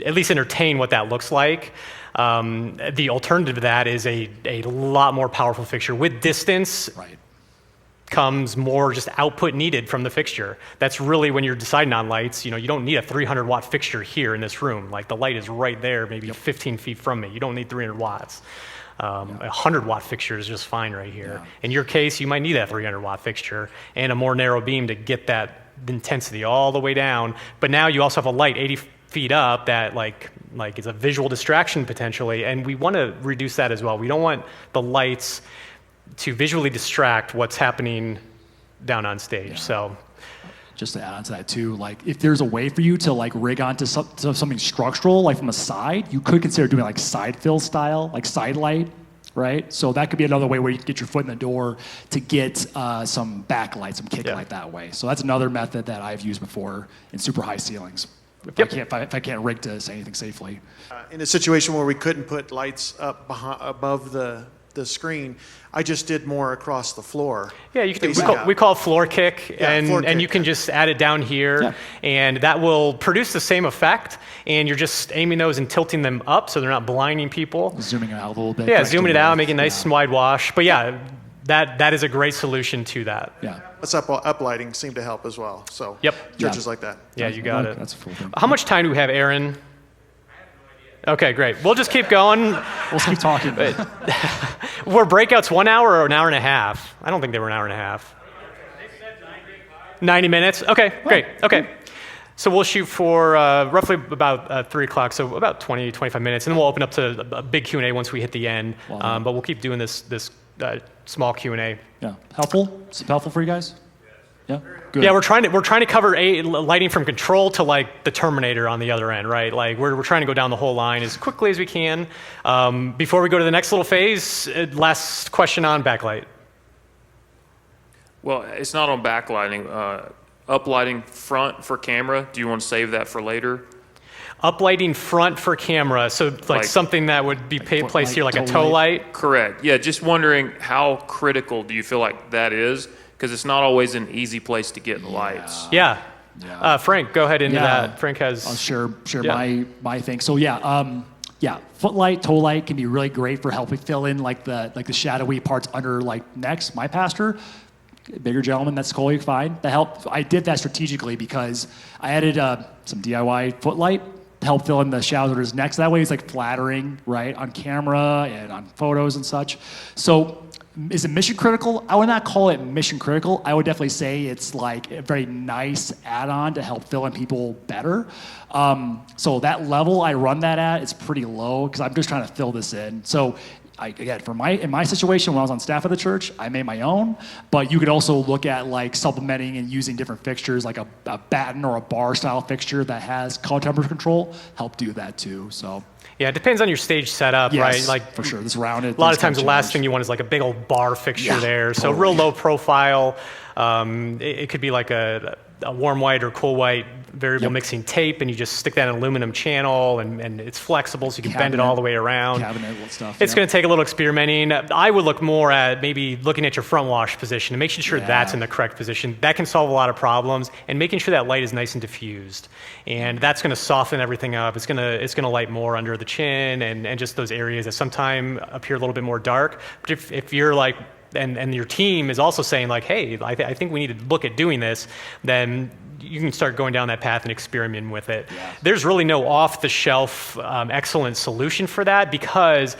Speaker 1: at least entertain what that looks like. The alternative to that is a lot more powerful fixture. With distance comes more just output needed from the fixture. That's really when you're deciding on lights, you don't need a 300 watt fixture here in this room. Like the light is right there, maybe 15 feet from me. You don't need 300 watts. A 100 watt fixture is just fine right here. In your case, you might need that 300 watt fixture and a more narrow beam to get that intensity all the way down. But now you also have a light 80 feet up that like is a visual distraction potentially, and we want to reduce that as well. We don't want the lights to visually distract what's happening down on stage. So
Speaker 2: just to add on to that too, like if there's a way for you to like rig onto something structural, like from the side, you could consider doing like side fill style, like side light, right? So that could be another way where you can get your foot in the door to get some backlight, some kick light that way. So that's another method that I've used before in super high ceilings. If I can't rig to say anything safely.
Speaker 4: In a situation where we couldn't put lights up above the screen, I just did more across the floor.
Speaker 1: Yeah, you can we call it floor kick, and you can just add it down here, and that will produce the same effect, and you're just aiming those and tilting them up so they're not blinding people.
Speaker 2: Zooming it out a little bit.
Speaker 1: Yeah, zooming it out, making a nice and wide wash. But yeah, that is a great solution to that.
Speaker 2: Yeah.
Speaker 4: What's up lighting seemed to help as well. So churches like that.
Speaker 1: Yeah, you got it.
Speaker 2: That's a full thing.
Speaker 1: How much time do we have, Aaron? Okay, great. We'll just keep going.
Speaker 2: We'll keep talking.
Speaker 1: Were breakouts 1 hour or an hour and a half? I don't think they were an hour and a half. 90 minutes? Okay, great. Okay. So we'll shoot for roughly about 3 o'clock, so about 20, 25 minutes, and then we'll open up to a big Q&A once we hit the end. But we'll keep doing this small Q&A.
Speaker 2: Yeah. Helpful? Is it helpful for you guys? Yeah. Good.
Speaker 1: Yeah, we're trying to cover lighting from control to like the Terminator on the other end, right? Like we're trying to go down the whole line as quickly as we can. Before we go to the next little phase, last question on backlight.
Speaker 6: Well, it's not on backlighting. Uplighting front for camera. Do you want to save that for later?
Speaker 1: Uplighting front for camera, so like something that would be placed here, like a toe light.
Speaker 6: Correct. Yeah, just wondering how critical do you feel like that is? Because it's not always an easy place to get lights.
Speaker 1: Yeah. Frank, go ahead into that. Frank has.
Speaker 2: I'll share my thing. So footlight, toe light can be really great for helping fill in like the shadowy parts under like necks. My pastor, bigger gentleman, that's totally fine. That helped. I did that strategically because I added some DIY footlight to help fill in the shadows under his neck. So that way it's like flattering, right, on camera and on photos and such. So is it mission critical? I would not call it mission critical. I would definitely say it's like a very nice add-on to help fill in people better. So that level I run that at is pretty low because I'm just trying to fill this in. So in my situation when I was on staff at the church, I made my own, but you could also look at like supplementing and using different fixtures like a batten or a bar style fixture that has color temperature control, help do that too. So
Speaker 1: yeah, it depends on your stage setup, right? Like
Speaker 2: for sure, this rounded.
Speaker 1: A lot of times the last thing you want is like a big old bar fixture there. So real low profile. It could be like a warm white or cool white variable
Speaker 2: Yep.
Speaker 1: mixing tape, and you just stick that in an aluminum channel, and it's flexible, so you can bend it
Speaker 2: Cabinet.
Speaker 1: all the way around.
Speaker 2: Cabinet stuff.
Speaker 1: It's
Speaker 2: yeah.
Speaker 1: going to take a little experimenting. I would look more at maybe looking at your front wash position and making sure that's in the correct position. That can solve a lot of problems, and making sure that light is nice and diffused. And that's going to soften everything up. It's going to light more under the chin and just those areas that sometimes appear a little bit more dark. But if you're like, and your team is also saying like, hey, I think we need to look at doing this, then you can start going down that path and experimenting with it. Yeah. There's really no off-the-shelf excellent solution for that, because,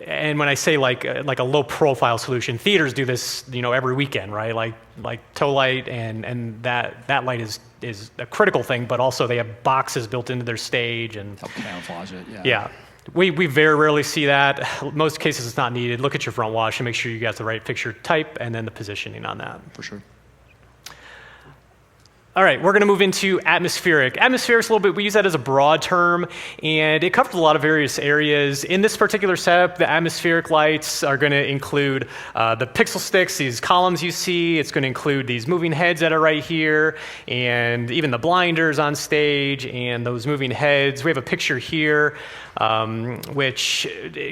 Speaker 1: and when I say like a low-profile solution, theaters do this, every weekend, right? Like toe light, and that light is a critical thing, but also they have boxes built into their stage and
Speaker 2: help camouflage it. Yeah.
Speaker 1: Yeah. We very rarely see that. Most cases it's not needed. Look at your front wash and make sure you got the right fixture type and then the positioning on that.
Speaker 2: For sure.
Speaker 1: All right, we're going to move into atmospheric. Atmospheric is a little bit, we use that as a broad term, and it covers a lot of various areas. In this particular setup, the atmospheric lights are going to include the pixel sticks, these columns you see. It's going to include these moving heads that are right here, and even the blinders on stage, and those moving heads. We have a picture here, which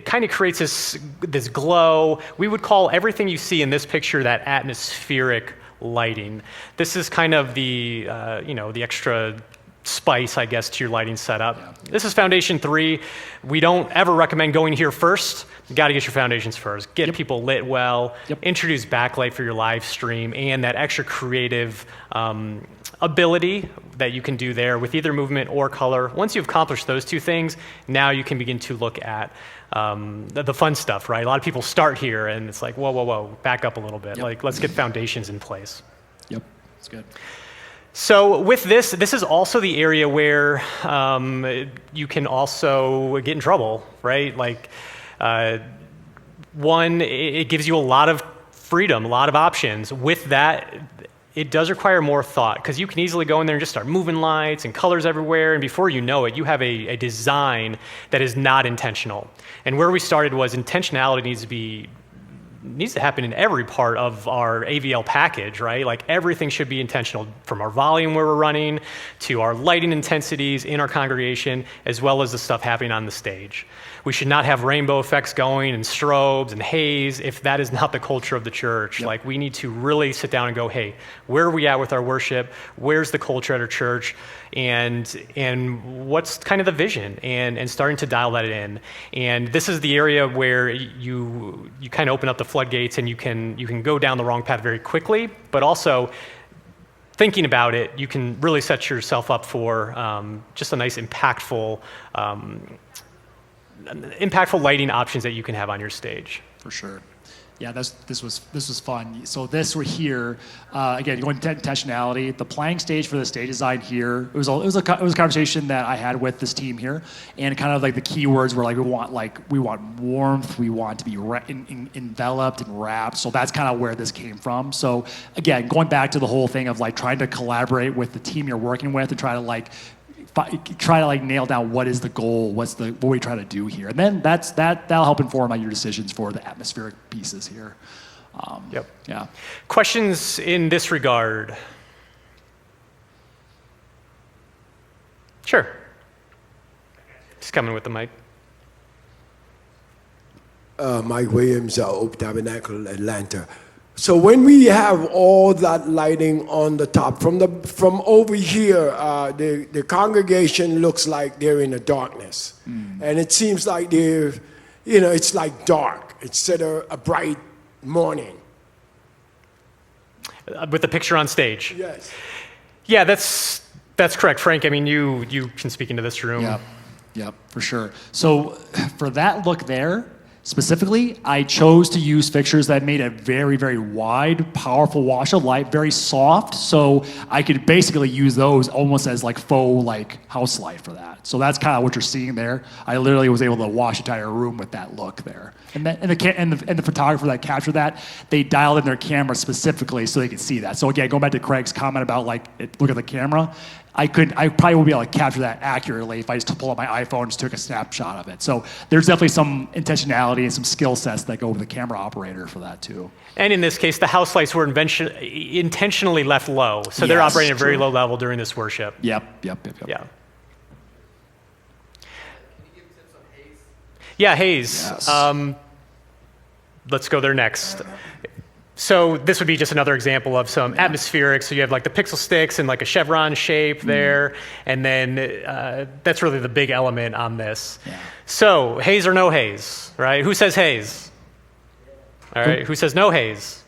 Speaker 1: kind of creates this glow. We would call everything you see in this picture that atmospheric lighting. This is kind of the the extra spice, I guess, to your lighting setup. Yeah. This is foundation 3. We don't ever recommend going here first. You got to get your foundations first. Get people lit well. Introduce backlight for your live stream and that extra creative ability that you can do there with either movement or color. Once you've accomplished those two things, now you can begin to look at the fun stuff, right? A lot of people start here and it's like, whoa, back up a little bit. Like, let's get foundations in place.
Speaker 2: Yep, that's good.
Speaker 1: So with this is also the area where you can also get in trouble, right? Like, one, it gives you a lot of freedom, a lot of options. With that, it does require more thought, because you can easily go in there and just start moving lights and colors everywhere, and before you know it, you have a design that is not intentional. And where we started was intentionality needs to happen in every part of our AVL package, right? Like, everything should be intentional, from our volume where we're running to our lighting intensities in our congregation, as well as the stuff happening on the stage. We should not have rainbow effects going and strobes and haze if that is not the culture of the church. Yep. Like, we need to really sit down and go, hey, where are we at with our worship? Where's the culture at our church? And what's kind of the vision? And starting to dial that in. And this is the area where you kind of open up the floodgates, and you can go down the wrong path very quickly, but also thinking about it, you can really set yourself up for just a nice impactful lighting options that you can have on your stage.
Speaker 2: For sure. Yeah, this was fun. So this we're here again, going to intentionality. The planning stage for the stage design here. It was a conversation that I had with this team here, and kind of like the keywords were like we want warmth, we want to be enveloped and wrapped. So that's kind of where this came from. So again, going back to the whole thing of like trying to collaborate with the team you're working with and try to nail down what is the goal, what we try to do here, and then that'll help inform your decisions for the atmospheric pieces here.
Speaker 1: Yep.
Speaker 2: Yeah.
Speaker 1: Questions in this regard? Sure. Just coming with the mic.
Speaker 11: Mike Williams, Oak Tabernacle, Atlanta. So when we have all that lighting on the top, from over here, the congregation looks like they're in a darkness. And it seems like it's like dark instead of a bright morning.
Speaker 1: With the picture on stage?
Speaker 11: Yes.
Speaker 1: Yeah, that's correct, Frank. I mean, you can speak into this room.
Speaker 2: Yep, for sure. So for that look there, specifically, I chose to use fixtures that made a very, very wide, powerful wash of light, very soft, so I could basically use those almost as like faux like house light for that. So that's kind of what you're seeing there. I literally was able to wash the entire room with that look there. And the photographer that captured that, they dialed in their camera specifically so they could see that. So again, going back to Craig's comment about like look at the camera, I probably wouldn't be able to capture that accurately if I just pulled up my iPhone and just took a snapshot of it. So there's definitely some intentionality and some skill sets that go with the camera operator for that too.
Speaker 1: And in this case, the house lights were intentionally left low, so they're operating at a very low level during this worship.
Speaker 2: Yep.
Speaker 1: Yeah. Yeah, Haze.
Speaker 2: Yes.
Speaker 1: Let's go there next. So this would be just another example of some atmospheric. So you have like the pixel sticks and like a chevron shape there. And then that's really the big element on this.
Speaker 2: Yeah.
Speaker 1: So haze or no haze, right? Who says haze? All right, who says no haze?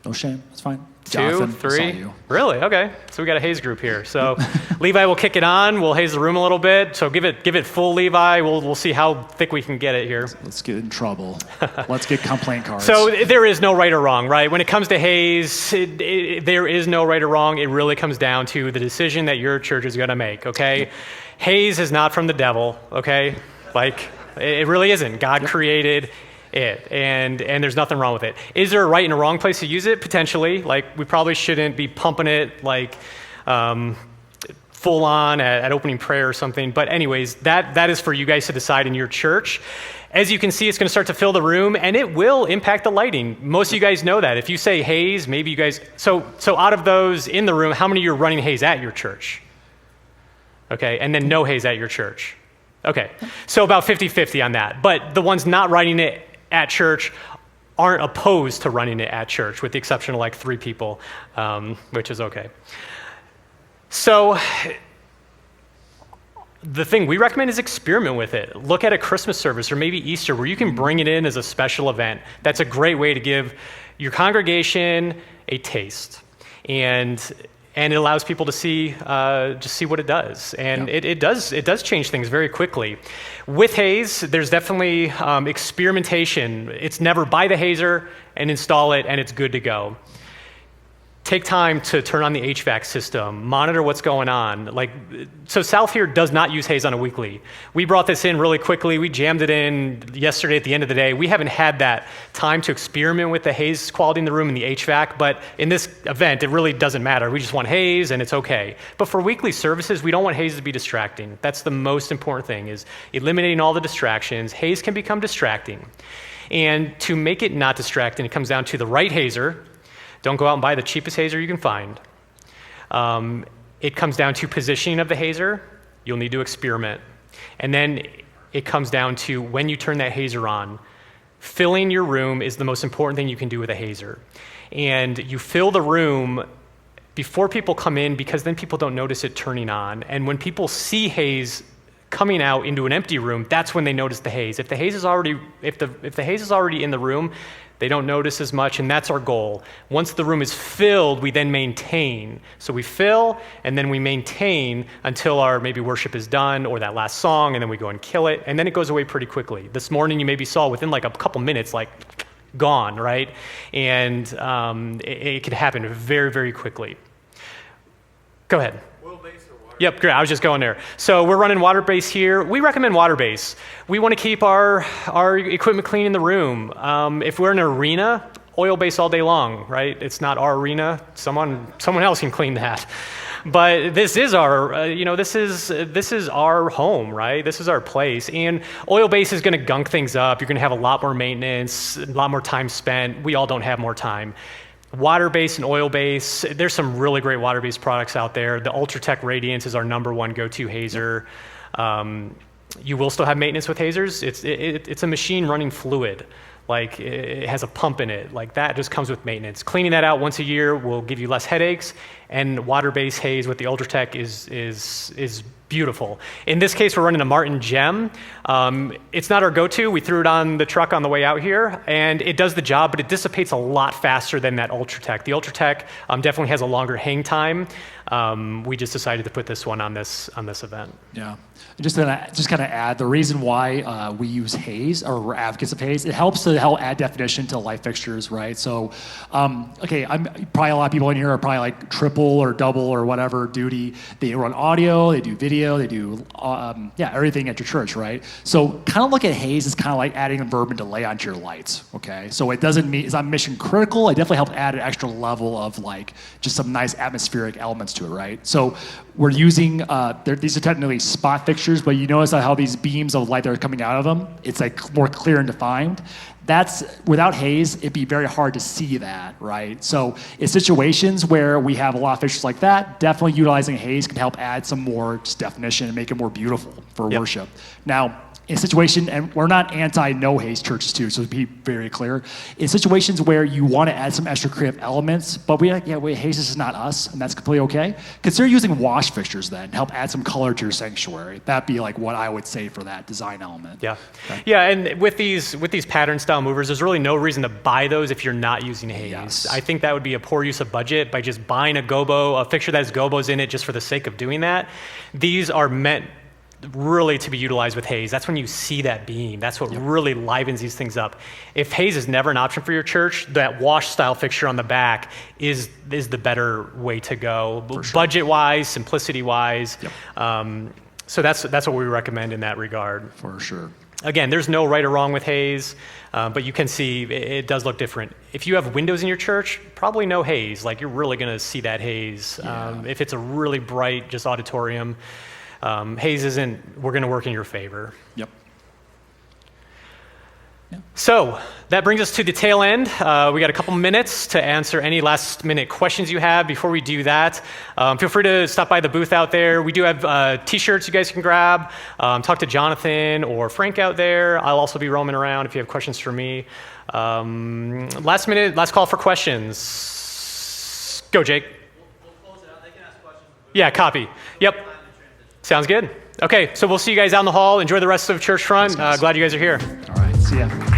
Speaker 2: No shame, it's fine.
Speaker 1: 2,
Speaker 2: Jonathan,
Speaker 1: 3.
Speaker 2: I saw you.
Speaker 1: Really? Okay. So we got a haze group here. So Levi will kick it on. We'll haze the room a little bit. So give it full Levi. We'll see how thick we can get it here.
Speaker 2: Let's get in trouble. Let's get complaint cards.
Speaker 1: So there is no right or wrong, right? When it comes to haze, there is no right or wrong. It really comes down to the decision that your church is going to make, okay? Haze is not from the devil, okay? Like, it really isn't. God created it, and there's nothing wrong with it. Is there a right and a wrong place to use it? Potentially. Like, we probably shouldn't be pumping it like full on at opening prayer or something. But anyways, that is for you guys to decide in your church. As you can see, it's going to start to fill the room, and it will impact the lighting. Most of you guys know that. If you say haze, maybe you guys... So out of those in the room, how many of you are running haze at your church? Okay, and then no haze at your church. Okay, so about 50-50 on that. But the ones not running it at church aren't opposed to running it at church, with the exception of like 3 people, which is okay. So the thing we recommend is experiment with it. Look at a Christmas service or maybe Easter where you can bring it in as a special event. That's a great way to give your congregation a taste. And it allows people to see what it does. And it does change things very quickly. With haze, there's definitely experimentation. It's never buy the hazer and install it and it's good to go. Take time to turn on the HVAC system, monitor what's going on. So South here does not use haze on a weekly. We brought this in really quickly. We jammed it in yesterday at the end of the day. We haven't had that time to experiment with the haze quality in the room and the HVAC, but in this event, it really doesn't matter. We just want haze and it's okay. But for weekly services, we don't want haze to be distracting. That's the most important thing, is eliminating all the distractions. Haze can become distracting. And to make it not distracting, it comes down to the right hazer. Don't go out and buy the cheapest hazer you can find. It comes down to positioning of the hazer. You'll need to experiment. And then it comes down to when you turn that hazer on. Filling your room is the most important thing you can do with a hazer. And you fill the room before people come in, because then people don't notice it turning on. And when people see haze coming out into an empty room, that's when they notice the haze. If the haze is already in the room, they don't notice as much, and that's our goal. Once the room is filled, we then maintain. So we fill, and then we maintain until our maybe worship is done, or that last song, and then we go and kill it, and then it goes away pretty quickly. This morning, you maybe saw within like a couple minutes, like gone, right? And it can happen very, very quickly. Go ahead. Yep, great. I was just going there. So we're running water base here. We recommend water base. We want to keep our equipment clean in the room. If we're in an arena, oil base all day long, right? It's not our arena. Someone else can clean that. But this is our, this is our home, right? This is our place. And oil base is going to gunk things up. You're going to have a lot more maintenance, a lot more time spent. We all don't have more time. Water base and oil base, there's some really great water based products out there. The Ultratech Radiance is our #1 go-to hazer. You will still have maintenance with hazers. It's a machine running fluid. Like, it has a pump in it. Like, that just comes with maintenance. Cleaning that out once a year will give you less headaches, and water-based haze with the Ultratech is beautiful. In this case, we're running a Martin Gem. It's not our go-to. We threw it on the truck on the way out here, and it does the job, but it dissipates a lot faster than that Ultratech. The Ultratech definitely has a longer hang time. We just decided to put this one on this event.
Speaker 2: Yeah. Just kind of add the reason why we use haze, or we're advocates of haze. It helps to help add definition to light fixtures, right? So, probably a lot of people in here are probably like triple or double or whatever duty. They run audio, they do video. audio, they do everything at your church, right? So kind of look at Haze as kind of like adding a verb and delay onto your lights, okay? So it doesn't mean it's not mission critical. It definitely helps add an extra level of like just some nice atmospheric elements to it, right? So we're using these are technically spot fixtures, but you notice how these beams of light that are coming out of them, it's like more clear and defined. That's without Haze, it'd be very hard to see that, right? So in situations where we have a lot of fixtures like that, definitely utilizing Haze can help add some more just definition and make it more beautiful for worship. Now, in situation, and we're not anti-no Haze churches too, so to be very clear. In situations where you want to add some extra creative elements, but Haze is not us, and that's completely okay. Consider using wash fixtures then, help add some color to your sanctuary. That'd be like what I would say for that design element.
Speaker 1: Yeah,
Speaker 2: okay.
Speaker 1: Yeah, and with these pattern style movers, there's really no reason to buy those if you're not using Haze.
Speaker 2: Yes.
Speaker 1: I think that would be a poor use of budget by just buying a fixture that has gobos in it just for the sake of doing that. These are meant really to be utilized with Haze. That's when you see that beam. That's what really livens these things up. If Haze is never an option for your church, that wash style fixture on the back is the better way to go, sure. Budget wise, simplicity wise. So that's what we recommend in that regard.
Speaker 2: For sure.
Speaker 1: Again, there's no right or wrong with Haze, but you can see it does look different. If you have windows in your church, probably no Haze. Like you're really going to see that Haze. If it's a really bright, just auditorium, Haze we're going to work in your favor.
Speaker 2: Yep.
Speaker 1: So that brings us to the tail end. We got a couple minutes to answer any last minute questions you have. Before we do that, feel free to stop by the booth out there. We do have t-shirts you guys can grab. Talk to Jonathan or Frank out there. I'll also be roaming around if you have questions for me. Last call for questions. Go, Jake.
Speaker 12: We'll close it out. They can ask questions.
Speaker 1: Yeah, copy. Yep. Sounds good. Okay, so we'll see you guys out in the hall. Enjoy the rest of Churchfront. Glad you guys are here.
Speaker 2: All right, see ya.